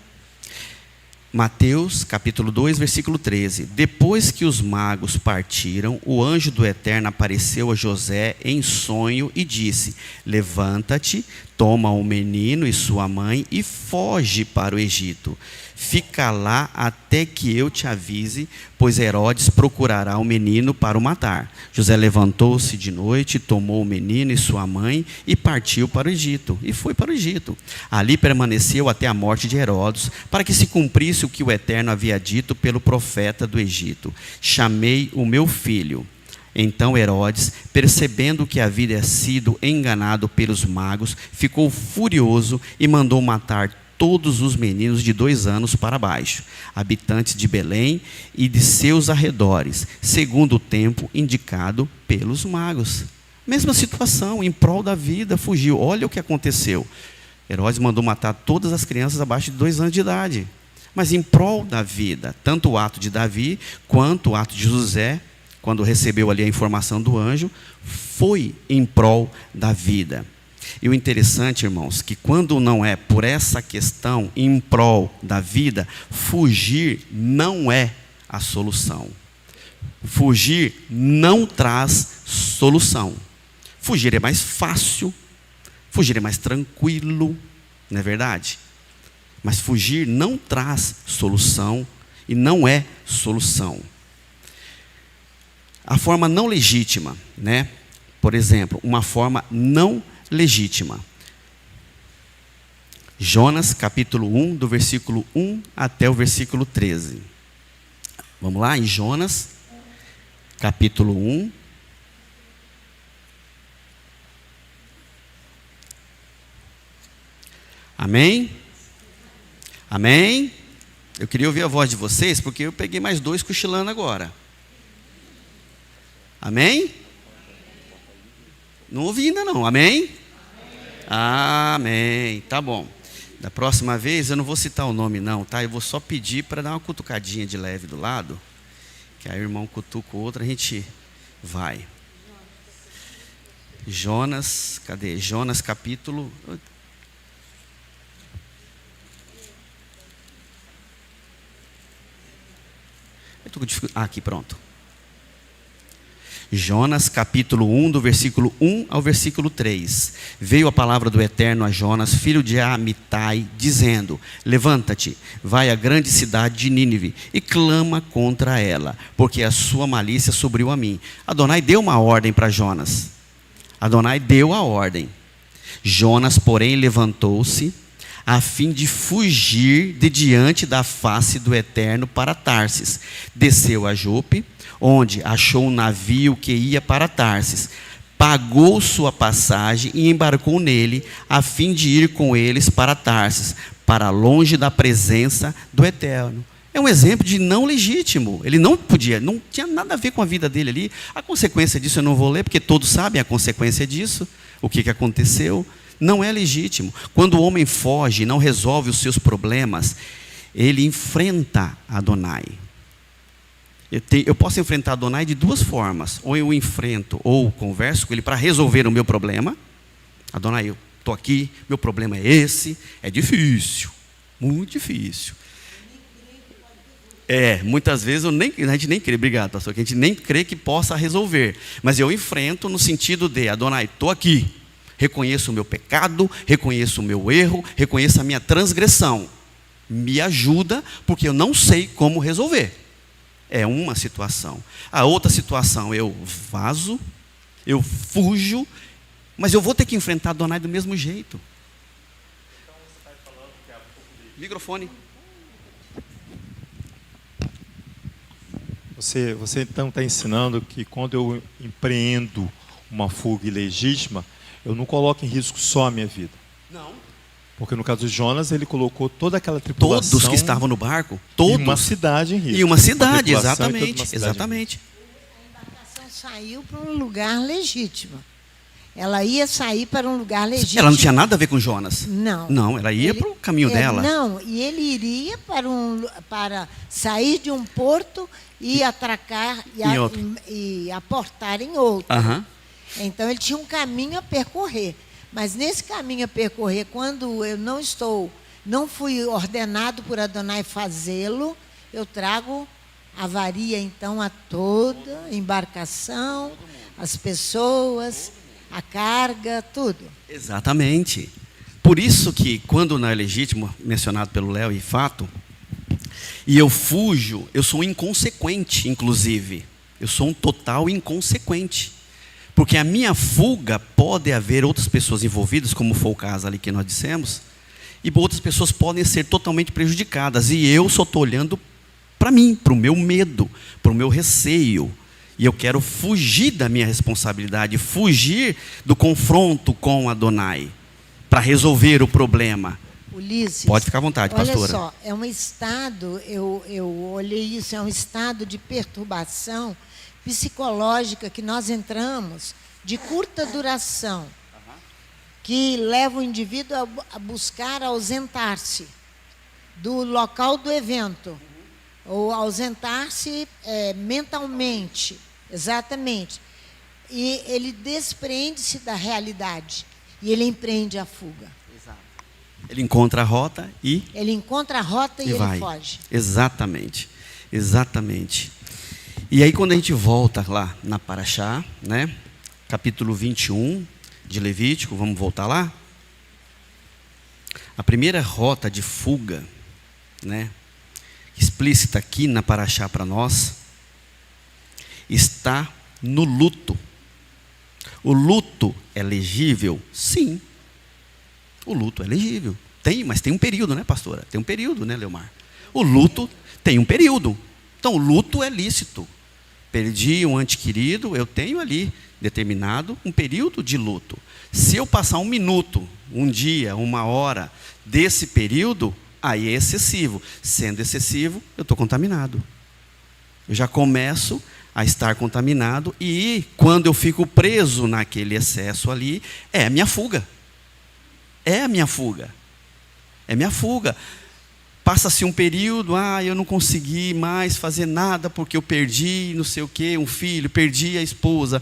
Mateus capítulo 2, versículo 13. Depois que os magos partiram, o anjo do Eterno apareceu a José em sonho e disse: levanta-te, toma o menino e sua mãe e foge para o Egito. Fica lá até que eu te avise, pois Herodes procurará o menino para o matar. José levantou-se de noite, tomou o menino e sua mãe e partiu para o Egito. E foi para o Egito. Ali permaneceu até a morte de Herodes, para que se cumprisse o que o Eterno havia dito pelo profeta do Egito: chamei o meu filho. Então Herodes, percebendo que havia sido enganado pelos magos, ficou furioso e mandou matar todos os meninos de 2 anos para baixo, habitantes de Belém e de seus arredores, segundo o tempo indicado pelos magos. Mesma situação, em prol da vida, fugiu. Olha o que aconteceu. Herodes mandou matar todas as crianças abaixo de 2 anos de idade, mas em prol da vida. Tanto o ato de Davi, quanto o ato de José, quando recebeu ali a informação do anjo, foi em prol da vida. E o interessante, irmãos, que quando não é por essa questão em prol da vida, fugir não é a solução. Fugir não traz solução. Fugir é mais fácil, fugir é mais tranquilo, não é verdade? Mas fugir não traz solução e não é solução. A forma não legítima, né? Por exemplo, uma forma não legítima. Jonas, capítulo 1, do versículo 1 até o versículo 13. Vamos lá, em Jonas, capítulo 1. Amém? Amém? Eu queria ouvir a voz de vocês, porque eu peguei mais 2 cochilando agora. Amém? Não ouvi ainda não, amém? Amém, tá bom. Da próxima vez eu não vou citar o nome não, tá? Eu vou só pedir para dar uma cutucadinha de leve do lado, que aí o irmão cutuca o outro, a gente vai. Jonas, cadê? Jonas capítulo... Eu tô com dificuldade. Aqui, pronto. Jonas, capítulo 1, do versículo 1 ao versículo 3. Veio a palavra do Eterno a Jonas, filho de Amitai, dizendo: levanta-te, vai à grande cidade de Nínive e clama contra ela, porque a sua malícia subiu a mim. Adonai deu uma ordem para Jonas. Adonai deu a ordem. Jonas, porém, levantou-se a fim de fugir de diante da face do Eterno para Tarsis. Desceu a Jope, onde achou um navio que ia para Tarsis. Pagou sua passagem e embarcou nele, a fim de ir com eles para Tarsis, para longe da presença do Eterno. É um exemplo de não legítimo. Ele não podia, não tinha nada a ver com a vida dele ali. A consequência disso eu não vou ler, porque todos sabem a consequência disso. O que aconteceu? Não é legítimo. Quando o homem foge e não resolve os seus problemas, ele enfrenta Adonai. Eu posso enfrentar Adonai de 2 formas. Ou eu enfrento, ou converso com ele para resolver o meu problema. Adonai, eu estou aqui, meu problema é esse. É difícil, muito difícil. Muitas vezes a gente nem crê, obrigado pastor, que a gente nem crê que possa resolver. Mas eu enfrento no sentido de: Adonai, estou aqui. Reconheço o meu pecado, reconheço o meu erro, reconheço a minha transgressão. Me ajuda, porque eu não sei como resolver. É uma situação. A outra situação, eu vazo, eu fujo, mas eu vou ter que enfrentar Adonai do mesmo jeito. Então você está falando que é um pouco de... Microfone.
Você então está ensinando que quando eu empreendo uma fuga ilegítima, eu não coloco em risco só a minha vida.
Não.
Porque no caso de Jonas, ele colocou toda aquela tripulação...
Todos que estavam no barco, todos.
E uma cidade em risco.
E uma cidade, exatamente. Exatamente.
A embarcação saiu para um lugar legítimo. Ela ia sair para um lugar legítimo.
Ela não tinha nada a ver com Jonas.
Não.
Não, ela ia para o caminho dela.
Não, e ele iria para sair de um porto e atracar e aportar em outro.
Uhum.
Então ele tinha um caminho a percorrer. Mas nesse caminho a percorrer, quando eu não fui ordenado por Adonai fazê-lo, eu trago avaria então a toda a embarcação, as pessoas, a carga, tudo.
Exatamente. por isso que, quando não é legítimo, mencionado pelo Léo e fato, e eu fujo, eu sou um inconsequente, inclusive. Eu sou um total inconsequente. Porque a minha fuga, pode haver outras pessoas envolvidas, como foi o caso ali que nós dissemos, e outras pessoas podem ser totalmente prejudicadas. E eu só estou olhando para mim, para o meu medo, para o meu receio. E eu quero fugir da minha responsabilidade, fugir do confronto com Adonai, para resolver o problema.
Ulisses,
pode ficar à vontade, pastora.
Olha só, é um estado, eu olhei isso, é um estado de perturbação psicológica que nós entramos, de curta duração, que leva o indivíduo a buscar ausentar-se do local do evento, ou ausentar-se mentalmente, exatamente. E ele desprende-se da realidade, e ele empreende a fuga.
Ele encontra a rota e...
Ele encontra a rota e
vai.
ele foge.
Exatamente, exatamente. E aí quando a gente volta lá na Paraxá, né, capítulo 21 de Levítico, vamos voltar lá? A primeira rota de fuga, né, explícita aqui na Paraxá para nós, está no luto. O luto é legível? Sim. O luto é legível. Mas tem um período, né, pastora? Tem um período, né, Leomar? O luto tem um período. Então, o luto é lícito. Perdi um ente querido, eu tenho ali determinado um período de luto. Se eu passar 1 minuto, 1 dia, 1 hora desse período, aí é excessivo. Sendo excessivo, eu estou contaminado. Eu já começo a estar contaminado e quando eu fico preso naquele excesso ali, é a minha fuga. É a minha fuga. É minha fuga. Passa-se um período, eu não consegui mais fazer nada porque eu perdi não sei o quê, um filho, perdi a esposa.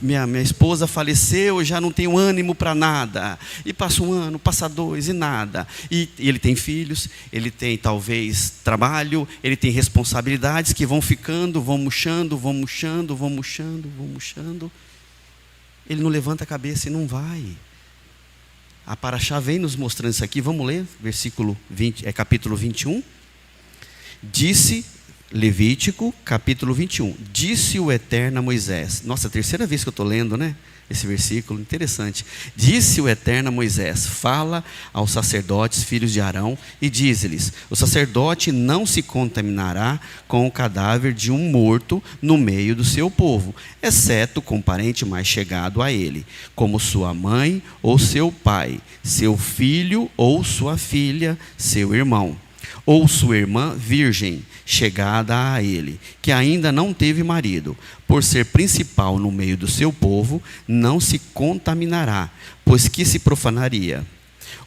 Minha esposa faleceu, eu já não tenho ânimo para nada. E passa 1 ano, passa 2 e nada. E ele tem filhos, ele tem talvez trabalho, ele tem responsabilidades que vão ficando, vão murchando. Ele não levanta a cabeça e não vai. A Paraxá vem nos mostrando isso aqui. Vamos ler, versículo 20, capítulo 21. Disse, Levítico, capítulo 21. Disse o Eterno a Moisés. Nossa, a 3ª vez que eu estou lendo, né? Esse versículo, interessante. Disse o Eterno a Moisés: fala aos sacerdotes, filhos de Arão, e diz-lhes: o sacerdote não se contaminará com o cadáver de um morto no meio do seu povo, exceto com parente mais chegado a ele, como sua mãe ou seu pai, seu filho ou sua filha, seu irmão, ou sua irmã virgem, chegada a ele, que ainda não teve marido, por ser principal no meio do seu povo, não se contaminará, pois que se profanaria.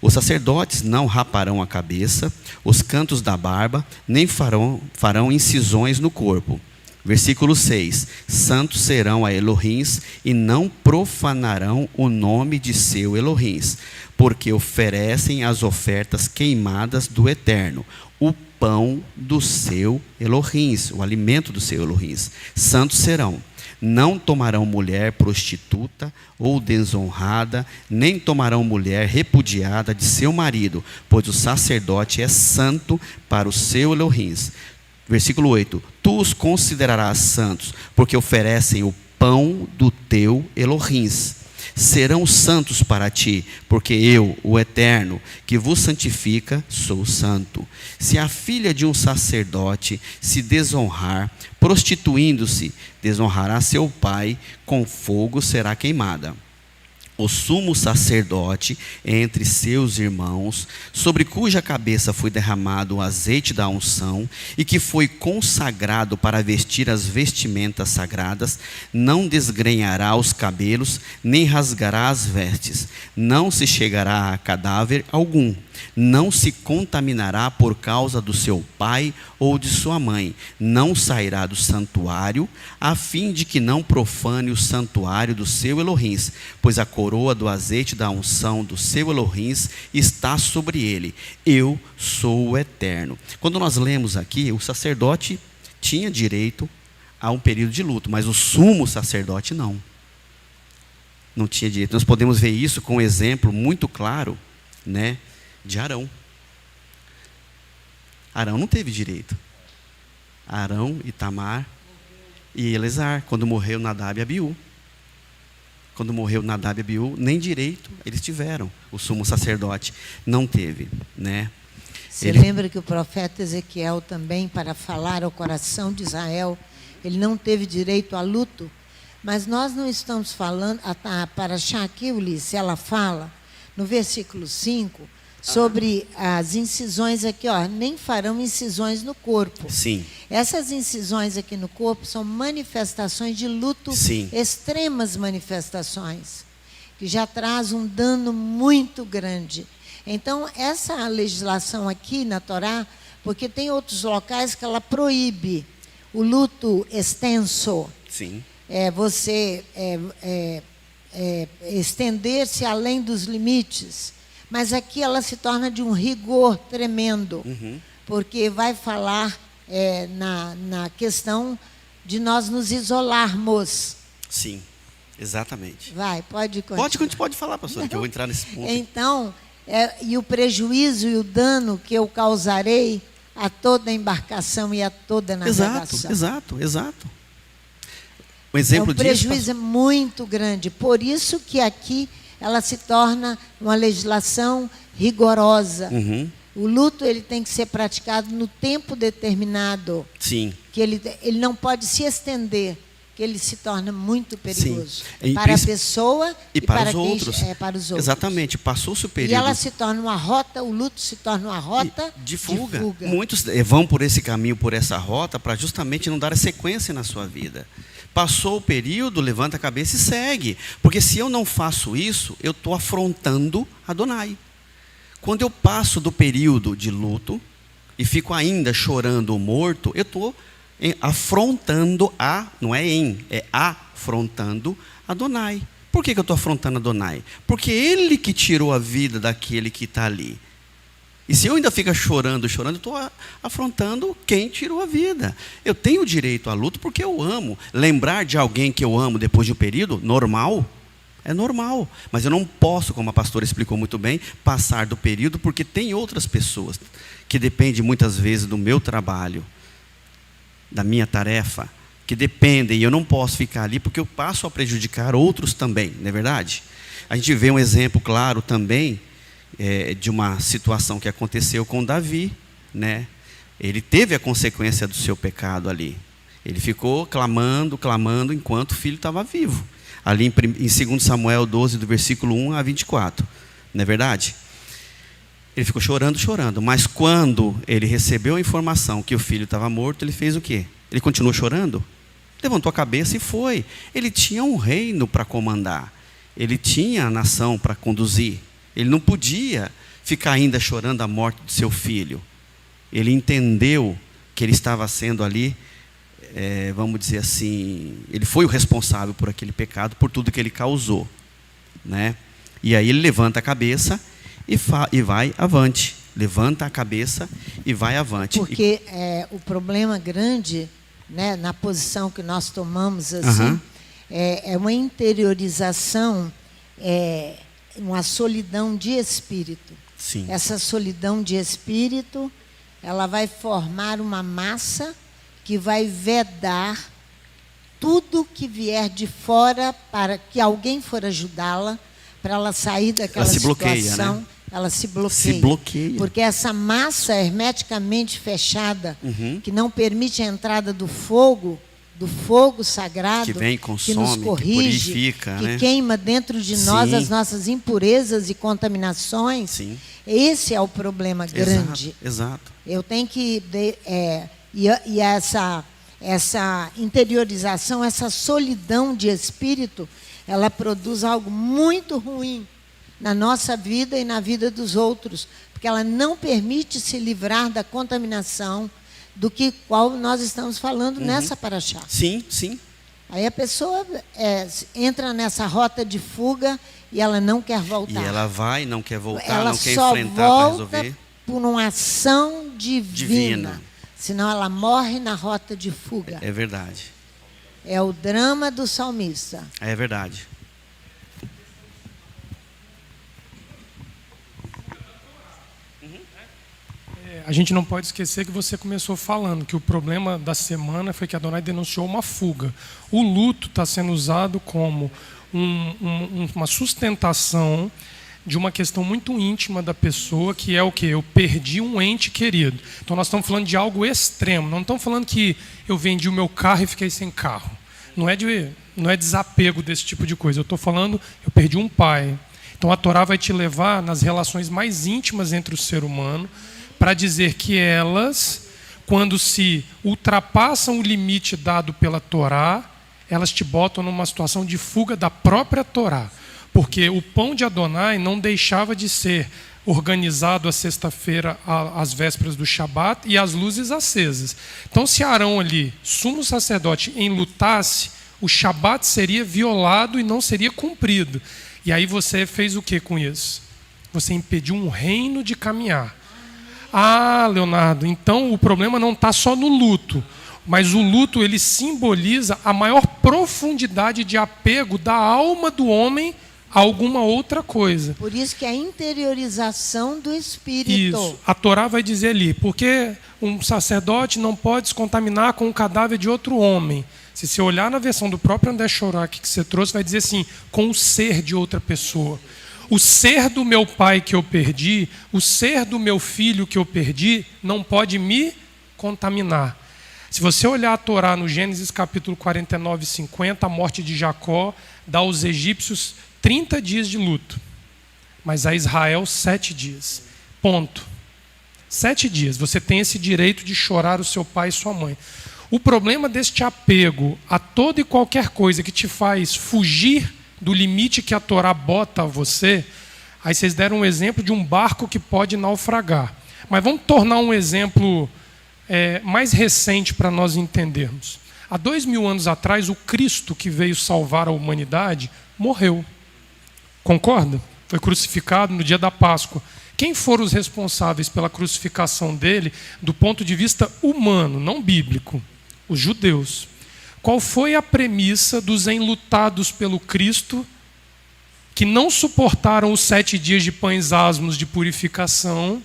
Os sacerdotes não raparão a cabeça, os cantos da barba, nem farão incisões no corpo. Versículo 6. Santos serão a Elohims e não profanarão o nome de seu Elohims, porque oferecem as ofertas queimadas do Eterno, o pão do seu Elohims, o alimento do seu Elohims. Santos serão. Não tomarão mulher prostituta ou desonrada, nem tomarão mulher repudiada de seu marido, pois o sacerdote é santo para o seu Elohims. Versículo 8. Tu os considerarás santos, porque oferecem o pão do teu Elohims. Serão santos para ti, porque eu, o Eterno, que vos santifica, sou santo. Se a filha de um sacerdote se desonrar, prostituindo-se, desonrará seu pai, com fogo será queimada. O sumo sacerdote entre seus irmãos, sobre cuja cabeça foi derramado o azeite da unção e que foi consagrado para vestir as vestimentas sagradas, não desgrenhará os cabelos, nem rasgará as vestes, não se chegará a cadáver algum, não se contaminará por causa do seu pai ou de sua mãe, não sairá do santuário, a fim de que não profane o santuário do seu Elohims, pois a coroa do azeite da unção do seu Elohims está sobre ele. Eu sou o Eterno. Quando nós lemos aqui, o sacerdote tinha direito a um período de luto, mas o sumo sacerdote não tinha direito. Nós podemos ver isso com um exemplo muito claro né, de Arão. Arão não teve direito. Arão, Itamar e Eleazar, quando morreu Nadab e Abiú. Quando morreu Nadab e Abiú, nem direito eles tiveram. O sumo sacerdote não teve, né?
Você lembra que o profeta Ezequiel também, para falar ao coração de Israel, ele não teve direito a luto? Mas nós não estamos falando, para achar aqui, Ulisses, ela fala, no versículo 5, sobre as incisões aqui, ó, nem farão incisões no corpo.
Sim.
Essas incisões aqui no corpo são manifestações de luto,
Sim.
extremas manifestações, que já traz um dano muito grande. Então, essa legislação aqui na Torá, porque tem outros locais que ela proíbe o luto extenso.
Sim.
Você estender-se além dos limites. Mas aqui ela se torna de um rigor tremendo, porque vai falar na questão de nós nos isolarmos.
Sim, exatamente.
Pode continuar.
Pode falar, pastor, que eu vou entrar nesse ponto.
Então, e o prejuízo e o dano que eu causarei a toda a embarcação e a toda a navegação.
Exato. Um exemplo
o prejuízo é muito grande. Por isso que aqui ela se torna uma legislação rigorosa. O luto ele tem que ser praticado no tempo determinado.
Sim.
Que ele não pode se estender, que ele se torna muito perigoso.
Sim.
Para a pessoa
e para os
outros.
Para os outros. Exatamente. Passou-se o período.
E ela se torna uma rota, o luto se torna uma rota
de fuga. Muitos vão por esse caminho, por essa rota, para justamente não dar a sequência na sua vida. Passou o período, levanta a cabeça e segue. Porque se eu não faço isso, eu estou afrontando Adonai. Quando eu passo do período de luto e fico ainda chorando o morto, eu estou afrontando afrontando Adonai. Por que eu estou afrontando Adonai? Porque ele que tirou a vida daquele que está ali. E se eu ainda fico chorando, eu estou afrontando quem tirou a vida. Eu tenho direito à luta porque eu amo. Lembrar de alguém que eu amo depois de um período, normal, é normal. Mas eu não posso, como a pastora explicou muito bem, passar do período porque tem outras pessoas que dependem muitas vezes do meu trabalho, da minha tarefa, que dependem, e eu não posso ficar ali porque eu passo a prejudicar outros também, não é verdade? A gente vê um exemplo claro também, de uma situação que aconteceu com Davi, né? Ele teve a consequência do seu pecado ali. Ele ficou clamando enquanto o filho estava vivo. Ali em 2 Samuel 12, do versículo 1 a 24. Não é verdade? Ele ficou chorando. Mas quando ele recebeu a informação que o filho estava morto, ele fez o quê? Ele continuou chorando? Levantou a cabeça e foi. Ele tinha um reino para comandar. Ele tinha a nação para conduzir. Ele não podia ficar ainda chorando a morte de seu filho. Ele entendeu que ele estava sendo ali, vamos dizer assim, ele foi o responsável por aquele pecado, por tudo que ele causou, né? E aí ele levanta a cabeça e vai avante. Levanta a cabeça e vai avante.
Porque o problema grande, né, na posição que nós tomamos assim, é uma interiorização, uma solidão de espírito.
Sim.
Essa solidão de espírito, ela vai formar uma massa que vai vedar tudo que vier de fora para que alguém for ajudá-la, para ela sair daquela situação.
Né?
Ela se
bloqueia.
Porque essa massa hermeticamente fechada, que não permite a entrada do fogo sagrado,
que vem, consome,
que nos corrige,
que purifica,
que
né?
queima dentro de nós as nossas impurezas e contaminações.
Sim.
Esse é o problema grande.
Exato.
Eu tenho que... E essa interiorização, essa solidão de espírito, ela produz algo muito ruim na nossa vida e na vida dos outros, porque ela não permite se livrar da contaminação do qual nós estamos falando nessa paraxá.
Sim.
Aí a pessoa entra nessa rota de fuga e ela não quer voltar.
E ela vai, não quer voltar,
ela
não quer
só
enfrentar para resolver.
Por uma ação divina. Senão ela morre na rota de fuga.
É verdade.
É o drama do salmista.
É verdade.
A gente não pode esquecer que você começou falando que o problema da semana foi que Adonai denunciou uma fuga. O luto está sendo usado como uma sustentação de uma questão muito íntima da pessoa, que é o quê? Eu perdi um ente querido. Então nós estamos falando de algo extremo. Não estamos falando que eu vendi o meu carro e fiquei sem carro. Não é desapego desse tipo de coisa. Eu estou falando, eu perdi um pai. Então a Torá vai te levar nas relações mais íntimas entre o ser humano para dizer que elas, quando se ultrapassam o limite dado pela Torá, elas te botam numa situação de fuga da própria Torá. Porque o pão de Adonai não deixava de ser organizado a sexta-feira, às vésperas do Shabat, e as luzes acesas. Então, se Arão ali, sumo sacerdote, enlutasse, o Shabat seria violado e não seria cumprido. E aí você fez o que com isso? Você impediu um reino de caminhar. Ah, Leonardo, então o problema não está só no luto, mas o luto ele simboliza a maior profundidade de apego da alma do homem a alguma outra coisa.
Por isso que é a interiorização do espírito.
Isso. A Torá vai dizer ali, porque um sacerdote não pode se contaminar com o cadáver de outro homem. Se você olhar na versão do próprio André Chorak que você trouxe, vai dizer assim, com o ser de outra pessoa. O ser do meu pai que eu perdi, o ser do meu filho que eu perdi, não pode me contaminar. Se você olhar a Torá no Gênesis capítulo 49 e 50, a morte de Jacó dá aos egípcios 30 dias de luto, mas a Israel 7 dias. Ponto. 7 dias. Você tem esse direito de chorar o seu pai e sua mãe. O problema deste apego a toda e qualquer coisa que te faz fugir do limite que a Torá bota a você, aí vocês deram um exemplo de um barco que pode naufragar. Mas vamos tornar um exemplo mais recente para nós entendermos. Há 2000 anos atrás, o Cristo que veio salvar a humanidade morreu. Concorda? Foi crucificado no dia da Páscoa. Quem foram os responsáveis pela crucificação dele do ponto de vista humano, não bíblico? Os judeus. Qual foi a premissa dos enlutados pelo Cristo que não suportaram os 7 dias de pães asmos de purificação,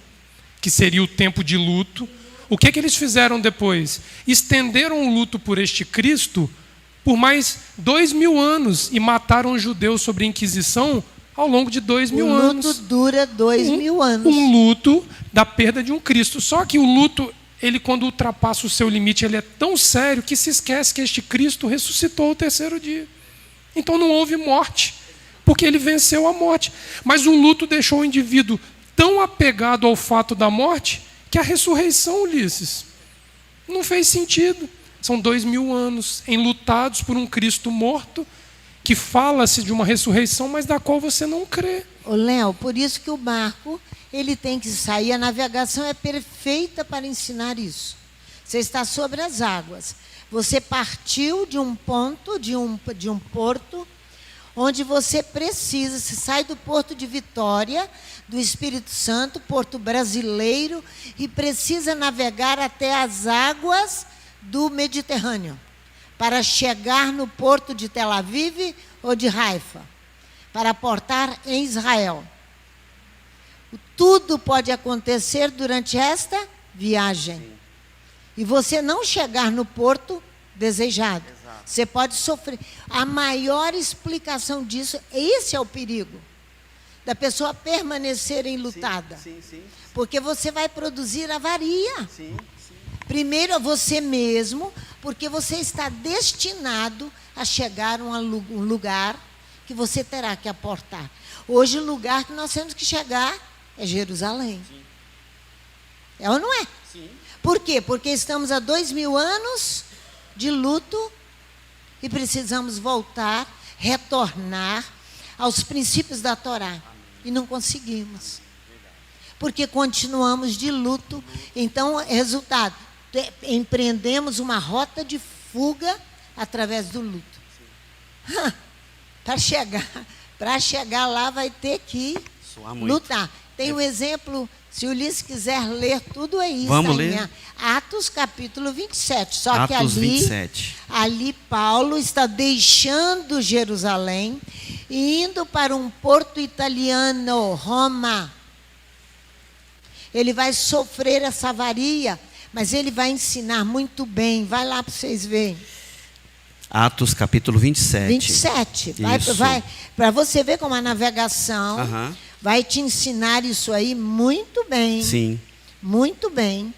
que seria o tempo de luto? O que eles fizeram depois? Estenderam o luto por este Cristo por mais 2000 anos e mataram os judeus sob a Inquisição ao longo de 2000 anos.
O luto dura 2000 anos.
Um luto da perda de um Cristo. Só que o luto, ele quando ultrapassa o seu limite, ele é tão sério que se esquece que este Cristo ressuscitou ao 3º dia. Então não houve morte, porque ele venceu a morte. Mas o luto deixou o indivíduo tão apegado ao fato da morte que a ressurreição, Ulisses, não fez sentido. São 2000 anos enlutados por um Cristo morto, que fala-se de uma ressurreição, mas da qual você não crê.
Ô, Léo, por isso que o barco ele tem que sair. A navegação é perfeita para ensinar isso. Você está sobre as águas. Você partiu de um ponto, de um porto, onde você precisa, se sai do porto de Vitória, do Espírito Santo, porto brasileiro, e precisa navegar até as águas do Mediterrâneo, para chegar no porto de Tel Aviv ou de Haifa, para aportar em Israel. Tudo pode acontecer durante esta viagem. E você não chegar no porto desejado. Exato. Você pode sofrer. A maior explicação disso, esse é o perigo, da pessoa permanecer enlutada. Sim. Porque você vai produzir avaria. Sim. Primeiro a você mesmo, porque você está destinado a chegar a um lugar que você terá que aportar. Hoje o lugar que nós temos que chegar é Jerusalém. Sim. É ou não é? Sim. Por quê? Porque estamos há 2000 anos de luto e precisamos voltar, retornar aos princípios da Torá. Amém. E não conseguimos. Porque continuamos de luto. Então, resultado, empreendemos uma rota de fuga através do luto. Para chegar lá vai ter que lutar. Tem um exemplo, se o Ulisses quiser ler tudo é isso.
Vamos ler?
Atos capítulo 27. Só
Atos
que ali,
27.
Ali Paulo está deixando Jerusalém e indo para um porto italiano, Roma. ele vai sofrer essa avaria, mas ele vai ensinar muito bem. Vai lá para vocês verem.
Atos capítulo 27.
27.
Isso.
Vai para você ver como a navegação
Aham.
vai te ensinar isso aí muito bem.
Sim.
Muito bem.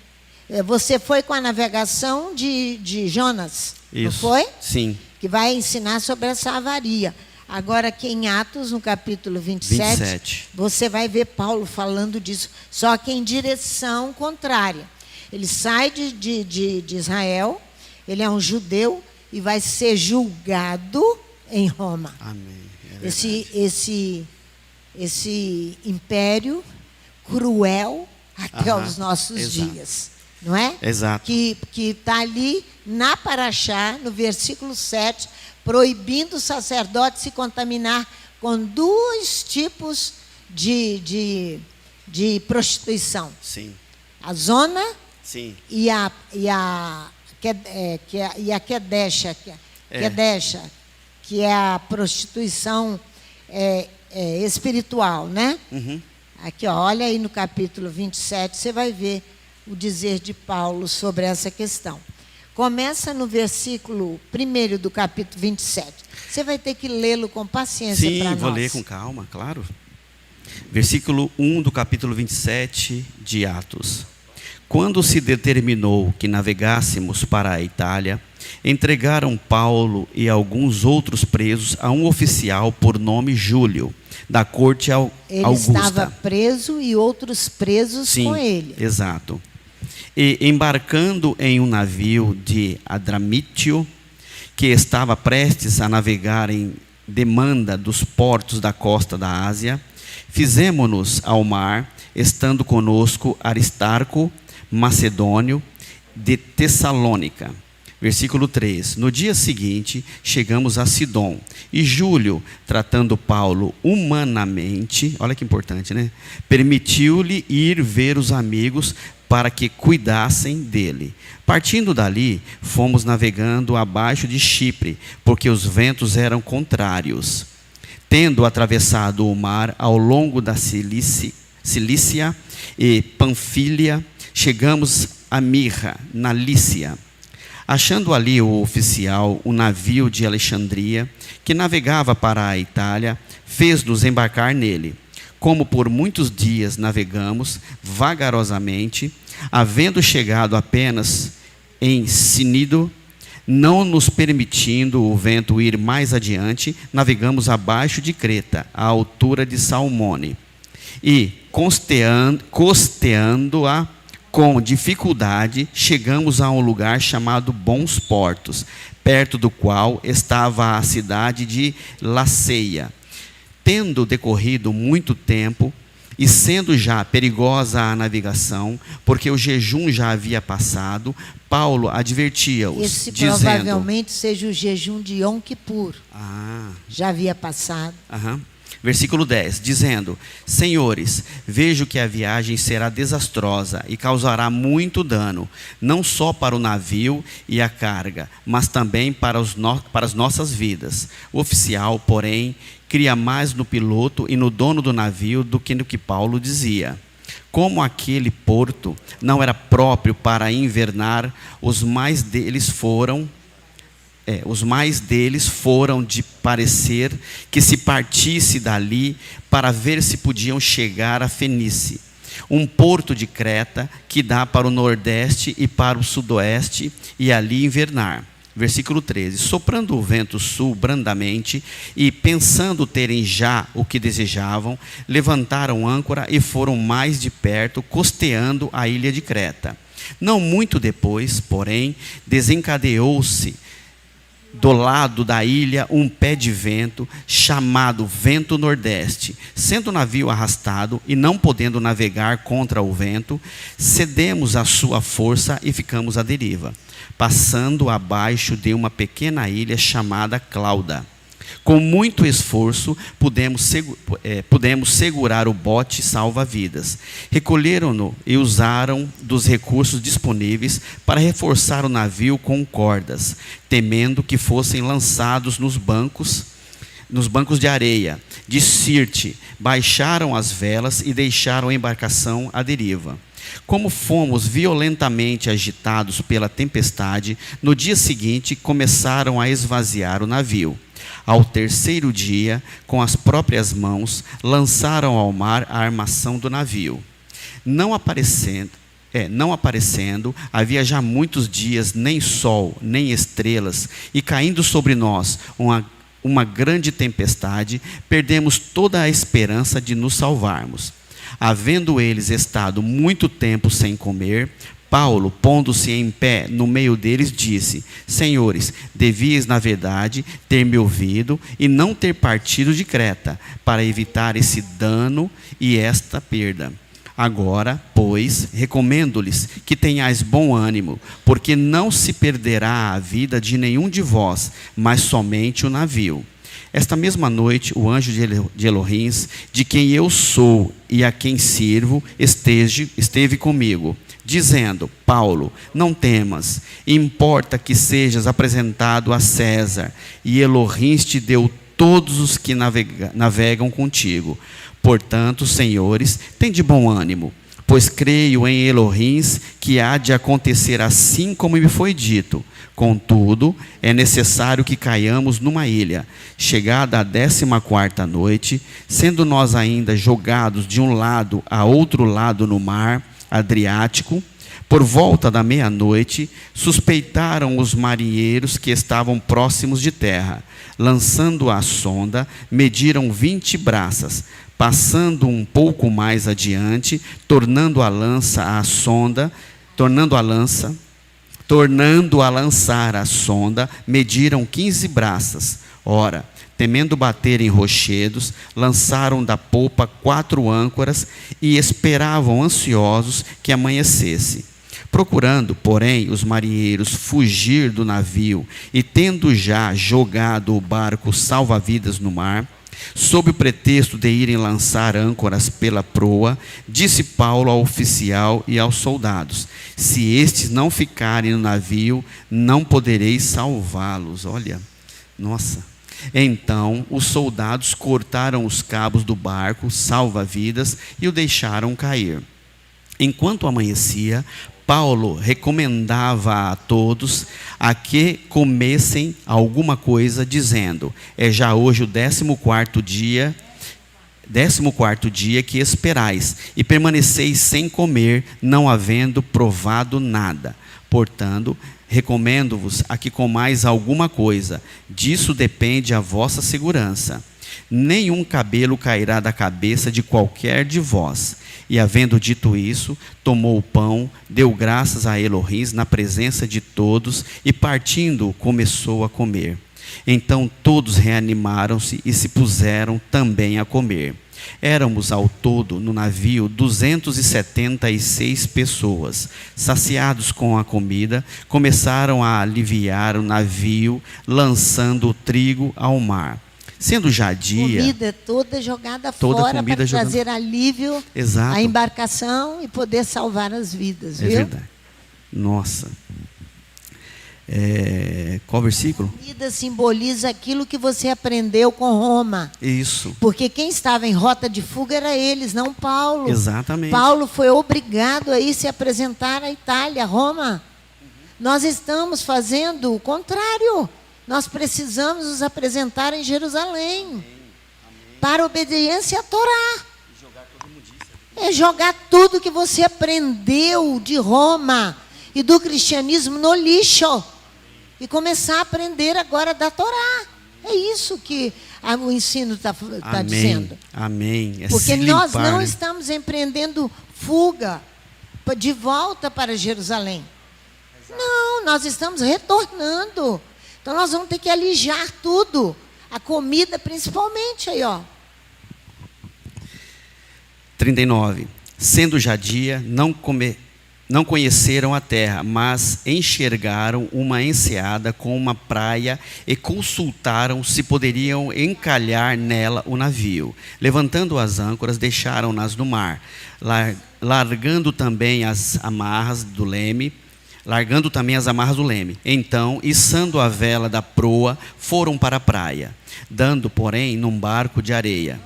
Você foi com a navegação de Jonas, não
Isso.
foi?
Sim.
Que vai ensinar sobre essa avaria. Agora, aqui em Atos, no capítulo 27, você vai ver Paulo falando disso, só que em direção contrária. Ele sai de Israel, ele é um judeu e vai ser julgado em Roma.
Amém.
Esse império cruel até os nossos
exato.
dias. Não é?
Exato.
Que está ali na Paraxá, no versículo 7, proibindo o sacerdote se contaminar com dois tipos de prostituição.
Sim.
A zona
Sim.
e a Kedesha, que é a prostituição espiritual, né?
Uhum.
Aqui, ó, olha aí no capítulo 27, você vai ver o dizer de Paulo sobre essa questão. Começa no versículo 1 do capítulo 27. Você vai ter que lê-lo com paciência para nós.
Sim, vou ler com calma, claro. Versículo 1 do capítulo 27 de Atos. Quando se determinou que navegássemos para a Itália, entregaram Paulo e alguns outros presos a um oficial por nome Júlio, da corte Augusta.
Ele estava preso e outros presos
Sim,
com ele.
Exato. E embarcando em um navio de Adramítio, que estava prestes a navegar em demanda dos portos da costa da Ásia, fizemo-nos ao mar, estando conosco Aristarco, macedônio, de Tessalônica. Versículo 3. No dia seguinte, chegamos a Sidom. E Júlio, tratando Paulo humanamente, olha que importante, né? Permitiu-lhe ir ver os amigos para que cuidassem dele. Partindo dali, fomos navegando abaixo de Chipre, porque os ventos eram contrários. Tendo atravessado o mar ao longo da Cilícia e Panfília, chegamos a Mirra, na Lícia. Achando ali o oficial, um navio de Alexandria, que navegava para a Itália, fez-nos embarcar nele. Como por muitos dias navegamos vagarosamente, havendo chegado apenas em Cnido, não nos permitindo o vento ir mais adiante, navegamos abaixo de Creta, à altura de Salmone. E, costeando-a com dificuldade, chegamos a um lugar chamado Bons Portos, perto do qual estava a cidade de Laceia. Tendo decorrido muito tempo, e sendo já perigosa a navegação, porque o jejum já havia passado, Paulo advertia-os,
Esse
dizendo...
provavelmente seja o jejum de Yom Kippur. Já havia passado.
Versículo 10, dizendo: Senhores, vejo que a viagem será desastrosa e causará muito dano, não só para o navio e a carga, mas também para as nossas vidas. O oficial, porém, cria mais no piloto e no dono do navio do que no que Paulo dizia. Como aquele porto não era próprio para invernar, os mais deles foram de parecer que se partisse dali para ver se podiam chegar a Fenice, um porto de Creta que dá para o nordeste e para o sudoeste, e ali invernar. Versículo 13. Soprando o vento sul brandamente e pensando terem já o que desejavam, levantaram âncora e foram mais de perto, costeando a ilha de Creta. Não muito depois, porém, desencadeou-se do lado da ilha um pé de vento, chamado vento nordeste. Sendo o navio arrastado e não podendo navegar contra o vento, cedemos à sua força e ficamos à deriva, passando abaixo de uma pequena ilha chamada Clauda. Com muito esforço, pudemos segurar o bote salva-vidas. Recolheram-no e usaram dos recursos disponíveis para reforçar o navio com cordas, temendo que fossem lançados nos bancos de areia, de Sirte, baixaram as velas e deixaram a embarcação à deriva. Como fomos violentamente agitados pela tempestade, no dia seguinte começaram a esvaziar o navio. Ao terceiro dia, com as próprias mãos, lançaram ao mar a armação do navio. Não aparecendo, havia já muitos dias nem sol, nem estrelas, e caindo sobre nós uma grande tempestade, perdemos toda a esperança de nos salvarmos. Havendo eles estado muito tempo sem comer, Paulo, pondo-se em pé no meio deles, disse: Senhores, devíeis, na verdade, ter me ouvido e não ter partido de Creta, para evitar esse dano e esta perda. Agora, pois, recomendo-lhes que tenhais bom ânimo, porque não se perderá a vida de nenhum de vós, mas somente o navio. Esta mesma noite, o anjo de Elohim, de quem eu sou e a quem sirvo, esteve comigo, dizendo: Paulo, não temas, importa que sejas apresentado a César, e Elohim te deu todos os que navegam contigo. Portanto, senhores, tende bom ânimo, pois creio em Elohim que há de acontecer assim como me foi dito. Contudo, é necessário que caiamos numa ilha. Chegada a 14ª noite, sendo nós ainda jogados de um lado a outro lado no mar Adriático, por volta da meia-noite, suspeitaram os marinheiros que estavam próximos de terra. Lançando a sonda, mediram 20 braças. Passando um pouco mais adiante, tornando a lançar a sonda, mediram 15 braças. Ora, temendo bater em rochedos, lançaram da popa 4 âncoras e esperavam ansiosos que amanhecesse. Procurando, porém, os marinheiros fugir do navio e tendo já jogado o barco salva-vidas no mar, sob o pretexto de irem lançar âncoras pela proa, disse Paulo ao oficial e aos soldados: se estes não ficarem no navio, não podereis salvá-los. Olha, nossa. Então os soldados cortaram os cabos do barco salva-vidas e o deixaram cair. Enquanto amanhecia, Paulo recomendava a todos a que comessem alguma coisa, dizendo: é já hoje o 14º dia que esperais, e permaneceis sem comer, não havendo provado nada. Portanto, recomendo-vos a que comais alguma coisa, disso depende a vossa segurança. Nenhum cabelo cairá da cabeça de qualquer de vós. E havendo dito isso, tomou o pão, deu graças a Elohim na presença de todos, e partindo, começou a comer. Então todos reanimaram-se e se puseram também a comer. Éramos ao todo no navio 276 pessoas. Saciados com a comida, começaram a aliviar o navio, lançando o trigo ao mar. Sendo já dia...
Comida toda jogada fora para trazer alívio à embarcação e poder salvar as vidas, viu?
É verdade. Nossa. Qual versículo?
Comida simboliza aquilo que você aprendeu com Roma.
Isso.
Porque quem estava em rota de fuga era eles, não Paulo.
Exatamente.
Paulo foi obrigado a ir se apresentar à Itália, Roma. Nós estamos fazendo o contrário. Nós precisamos nos apresentar em Jerusalém para obediência à Torá. É jogar tudo que você aprendeu de Roma e do cristianismo no lixo e começar a aprender agora da Torá. É isso que o ensino está dizendo.
Amém.
Porque nós não estamos empreendendo fuga de volta para Jerusalém. Não, nós estamos retornando. Então nós vamos ter que alijar tudo, a comida principalmente aí, ó. 39. Sendo já dia, não conheceram a terra, mas enxergaram uma enseada com uma praia e consultaram se poderiam encalhar nela o navio. Levantando as âncoras, deixaram-nas no mar, largando também as amarras do leme.
largando também as amarras do leme. Então, içando a vela da proa, foram para a praia, dando, porém, num banco de areia,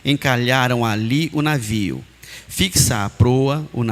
encalharam ali o navio. Fixa a proa, o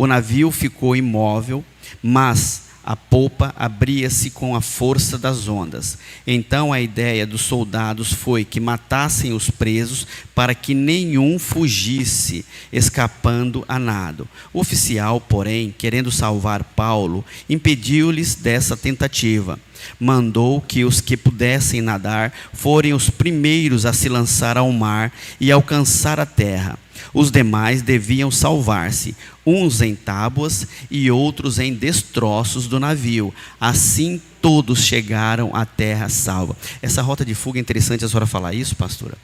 navio ficou imóvel, mas a popa abria-se com a força das ondas. Então a ideia dos soldados foi que matassem os presos para que nenhum fugisse, escapando a nado. O oficial, porém, querendo salvar Paulo, impediu-lhes dessa tentativa. Mandou que os que pudessem nadar forem os primeiros a se lançar ao mar e alcançar a terra. Os demais deviam salvar-se, uns em tábuas e outros em destroços do navio. Assim todos chegaram à terra salva. Essa rota de fuga é interessante a senhora falar isso, pastora,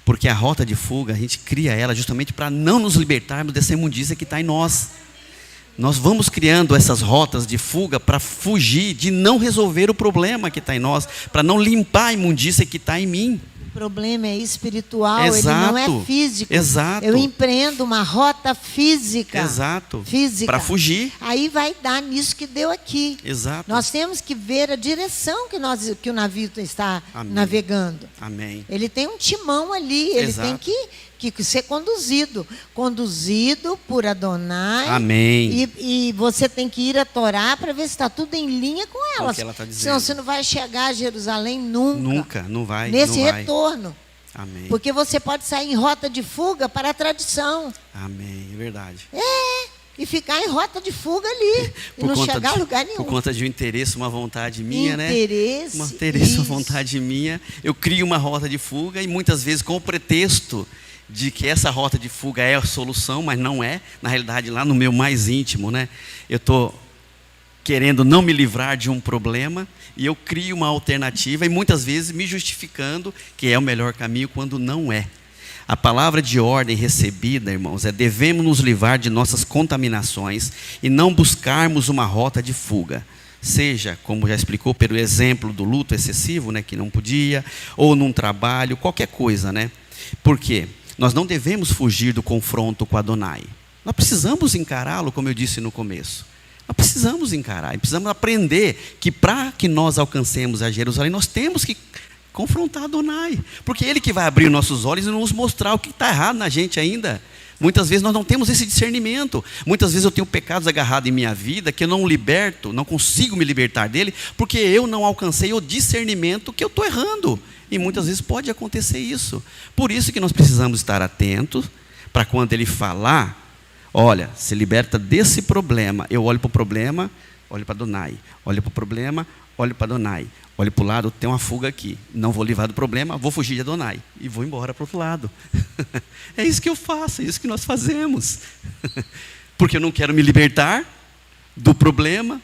porque a rota de fuga, a gente cria ela justamente para não nos libertarmos dessa imundícia que está em nós. Nós vamos criando essas rotas de fuga para fugir de não resolver o problema que está em nós, para não limpar a imundícia que está em mim.
O problema é espiritual,
Exato,
ele não é físico.
Exato.
Eu empreendo uma rota física.
Exato.
Física.
Para fugir.
Aí vai dar nisso que deu aqui.
Exato.
Nós temos que ver a direção que o navio está
Amém.
Navegando.
Amém.
Ele tem um timão ali, ele
Exato.
tem que ser conduzido por Adonai.
Amém.
E você tem que ir a Torá para ver se está tudo em linha com ela.
O que ela está dizendo.
Senão você não vai chegar a Jerusalém nunca.
Nunca, não vai.
Nesse
não vai.
retorno.
Amém.
Porque você pode sair em rota de fuga para a tradição.
Amém, é verdade.
E ficar em rota de fuga ali. E não chegar a lugar nenhum.
Por conta de um interesse, uma vontade minha,
interesse,
né? Um interesse, uma
isso.
vontade minha. Eu crio uma rota de fuga e muitas vezes com o pretexto de que essa rota de fuga é a solução, mas não é. Na realidade, lá no meu mais íntimo, né? Eu estou querendo não me livrar de um problema e eu crio uma alternativa e muitas vezes me justificando que é o melhor caminho quando não é. A palavra de ordem recebida, irmãos, é: devemos nos livrar de nossas contaminações e não buscarmos uma rota de fuga. Seja, como já explicou, pelo exemplo do luto excessivo, né, que não podia, ou num trabalho, qualquer coisa, né? Por quê? Nós não devemos fugir do confronto com Adonai. Nós precisamos encará-lo, como eu disse no começo. Nós precisamos encarar, precisamos aprender que para que nós alcancemos a Jerusalém, nós temos que confrontar Adonai. Porque é Ele que vai abrir nossos olhos e nos mostrar o que está errado na gente ainda. Muitas vezes nós não temos esse discernimento. Muitas vezes eu tenho pecados agarrados em minha vida que eu não liberto, não consigo me libertar dele, porque eu não alcancei o discernimento que eu estou errando. E muitas vezes pode acontecer isso. Por isso que nós precisamos estar atentos para quando Ele falar: olha, se liberta desse problema. Eu olho para o problema, olho para Adonai. Olho para o problema, olho para Adonai. Olho para o lado, tem uma fuga aqui. Não vou livrar do problema, vou fugir de Adonai. E vou embora para o outro lado. É isso que eu faço, é isso que nós fazemos. Porque eu não quero me libertar do problema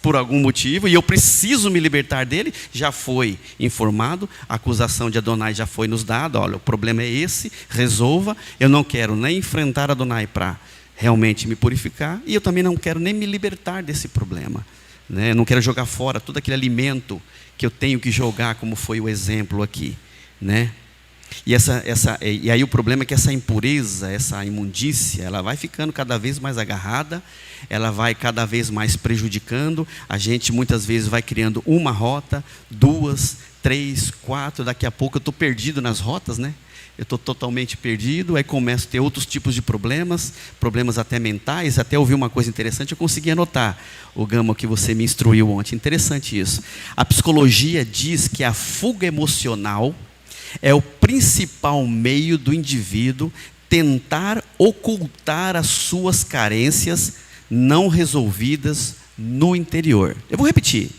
por algum motivo, e eu preciso me libertar dele. Já foi informado, a acusação de Adonai já foi nos dada: olha, o problema é esse, resolva. Eu não quero nem enfrentar Adonai para realmente me purificar, e eu também não quero nem me libertar desse problema, né? Eu não quero jogar fora todo aquele alimento que eu tenho que jogar, como foi o exemplo aqui, né? E aí o problema é que essa impureza, essa imundícia, ela vai ficando cada vez mais agarrada, ela vai cada vez mais prejudicando. A gente muitas vezes vai criando uma rota, 2, 3, 4, daqui a pouco eu estou perdido nas rotas, né? Eu estou totalmente perdido, aí começo a ter outros tipos de problemas até mentais. Até ouvi uma coisa interessante, eu consegui anotar, o Gama, que você me instruiu ontem. Interessante isso. A psicologia diz que a fuga emocional é o principal meio do indivíduo tentar ocultar as suas carências não resolvidas no interior. Eu vou repetir.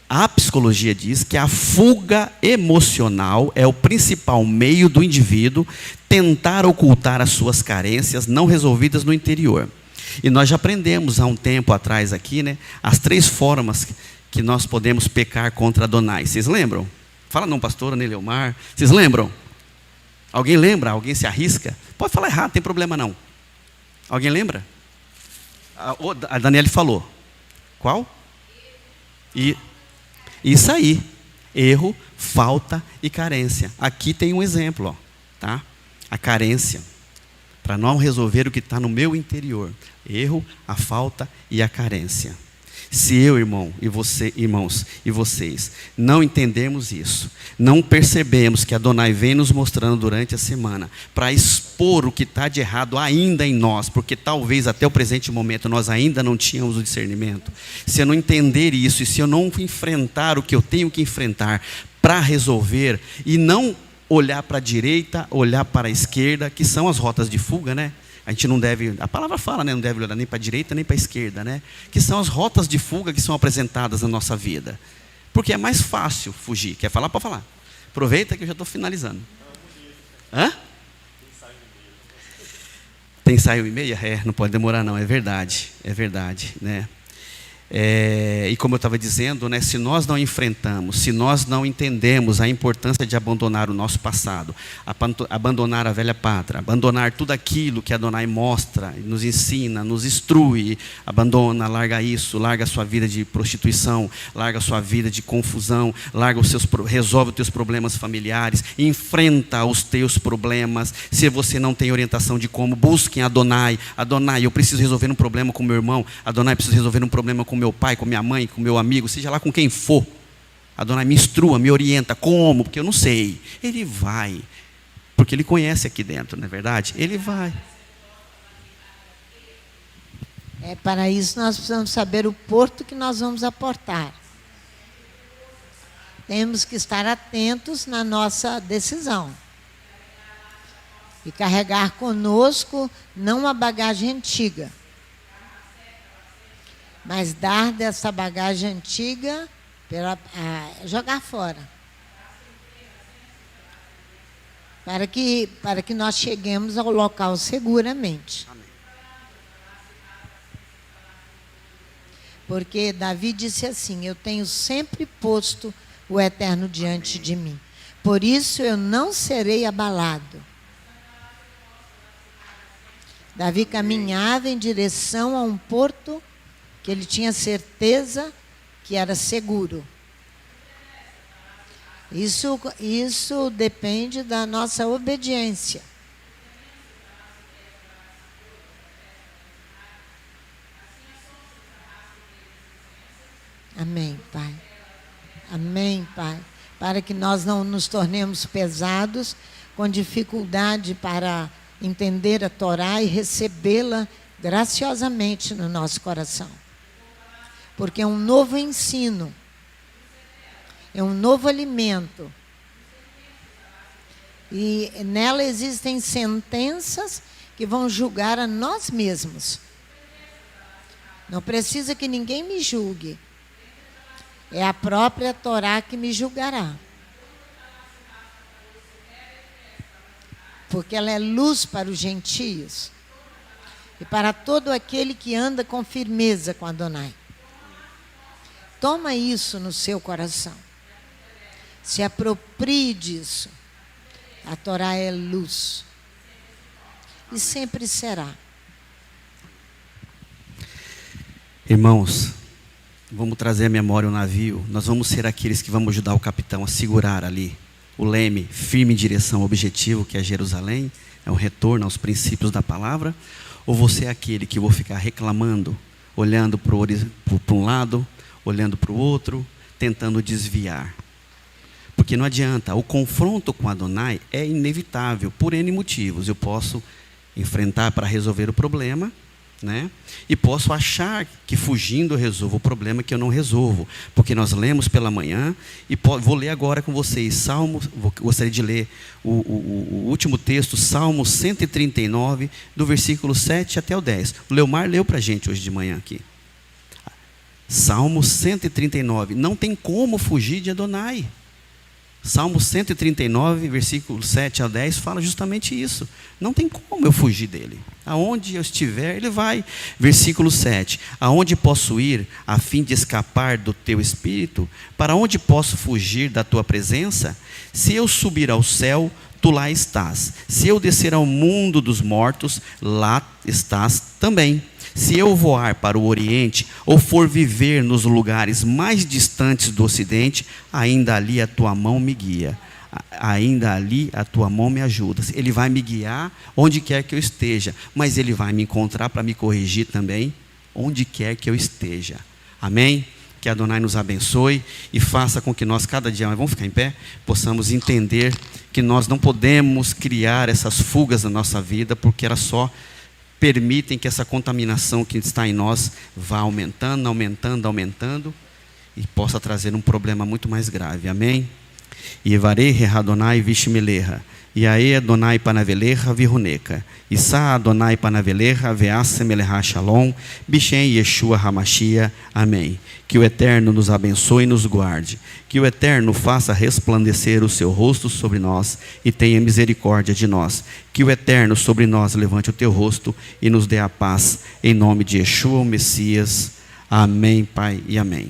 A psicologia diz que a fuga emocional é o principal meio do indivíduo tentar ocultar as suas carências não resolvidas no interior. E nós já aprendemos há um tempo atrás aqui, né, as 3 formas que nós podemos pecar contra Adonai. Vocês lembram? Fala não, pastora Neleomar. Vocês lembram? Alguém lembra? Alguém se arrisca? Pode falar errado, não tem problema não. Alguém lembra? A Daniele falou. Qual? Isso aí. Erro, falta e carência. Aqui tem um exemplo, ó, tá? A carência. para não resolver o que está no meu interior: erro, a falta e a carência. Se eu, irmão, e você, irmãos, e vocês, não entendermos isso, não percebemos que Adonai vem nos mostrando durante a semana, para expor o que está de errado ainda em nós, porque talvez até o presente momento nós ainda não tínhamos o discernimento. Se eu não entender isso, e se eu não enfrentar o que eu tenho que enfrentar para resolver, e não olhar para a direita, olhar para a esquerda, que são as rotas de fuga, né? A gente não deve, a palavra fala, né? Não deve olhar nem para a direita nem para a esquerda, né? Que são as rotas de fuga que são apresentadas na nossa vida. Porque é mais fácil fugir. Quer falar? Pode falar. Aproveita que eu já estou finalizando. Hã? Tem ensaio e meia? Não pode demorar não, é verdade, né? E como eu estava dizendo, né, se nós não enfrentamos, se nós não entendemos a importância de abandonar o nosso passado, abandonar a velha pátria, abandonar tudo aquilo que Adonai mostra, nos ensina, nos instrui, abandona, larga isso, larga a sua vida de prostituição, larga a sua vida de confusão, resolve os teus problemas familiares, enfrenta os teus problemas. Se você não tem orientação de como, busquem Adonai. Adonai, eu preciso resolver um problema com meu irmão. Adonai, eu preciso resolver um problema com meu pai, com minha mãe, com meu amigo, seja lá com quem for. Adonai me instrua, me orienta. Como? Porque eu não sei. Ele vai, porque ele conhece aqui dentro, não é verdade? Ele vai.
Para isso nós precisamos saber o porto que nós vamos aportar. Temos que estar atentos na nossa decisão. E carregar conosco não uma bagagem antiga, mas dar dessa bagagem antiga, jogar fora. Para que nós cheguemos ao local seguramente. Amém. Porque Davi disse assim: eu tenho sempre posto o Eterno diante de mim. Por isso eu não serei abalado. Davi caminhava em direção a um porto que ele tinha certeza que era seguro. Isso depende da nossa obediência. Amém, Pai. Amém, Pai. Para que nós não nos tornemos pesados, com dificuldade para entender a Torá e recebê-la graciosamente no nosso coração. Porque é um novo ensino, é um novo alimento. E nela existem sentenças que vão julgar a nós mesmos. Não precisa que ninguém me julgue. É a própria Torá que me julgará. Porque ela é luz para os gentios e para todo aquele que anda com firmeza com Adonai. Toma isso no seu coração. Se aproprie disso. A Torá é luz. E sempre será.
Irmãos, vamos trazer à memória o navio. Nós vamos ser aqueles que vamos ajudar o capitão a segurar ali o leme firme em direção ao objetivo, que é Jerusalém. É um retorno aos princípios da palavra. Ou você é aquele que vou ficar reclamando, olhando para um lado, olhando para o outro, tentando desviar. Porque não adianta, o confronto com Adonai é inevitável, por N motivos. Eu posso enfrentar para resolver o problema, né? E posso achar que fugindo eu resolvo o problema que eu não resolvo. Porque nós lemos pela manhã, e vou ler agora com vocês, gostaria de ler o último texto, Salmo 139, do versículo 7 até o 10. O Leomar leu para a gente hoje de manhã aqui. Salmo 139, não tem como fugir de Adonai. Salmo 139, versículo 7 a 10, fala justamente isso. Não tem como eu fugir dele. Aonde eu estiver, ele vai. Versículo 7. Aonde posso ir a fim de escapar do teu espírito? Para onde posso fugir da tua presença? Se eu subir ao céu, tu lá estás. Se eu descer ao mundo dos mortos, lá estás também. Se eu voar para o Oriente, ou for viver nos lugares mais distantes do Ocidente, ainda ali a tua mão me guia. ainda ali a tua mão me ajuda. Ele vai me guiar onde quer que eu esteja, mas Ele vai me encontrar para me corrigir também, onde quer que eu esteja. Amém? Que Adonai nos abençoe e faça com que nós cada dia, vamos ficar em pé, possamos entender que nós não podemos criar essas fugas na nossa vida, porque elas só permitem que essa contaminação que está em nós vá aumentando, aumentando, aumentando, e possa trazer um problema muito mais grave. Amém? Yevarei Adonai Vishmeleha, Yae Adonai Panaveleha Viruneca, Issa Adonai Panaveleha Veasemeleha Shalom, Bishem Yeshua Hamashia. Amém. Que o Eterno nos abençoe e nos guarde. Que o Eterno faça resplandecer o seu rosto sobre nós e tenha misericórdia de nós. Que o Eterno sobre nós levante o teu rosto e nos dê a paz. Em nome de Yeshua, o Messias. Amém, Pai, e amém.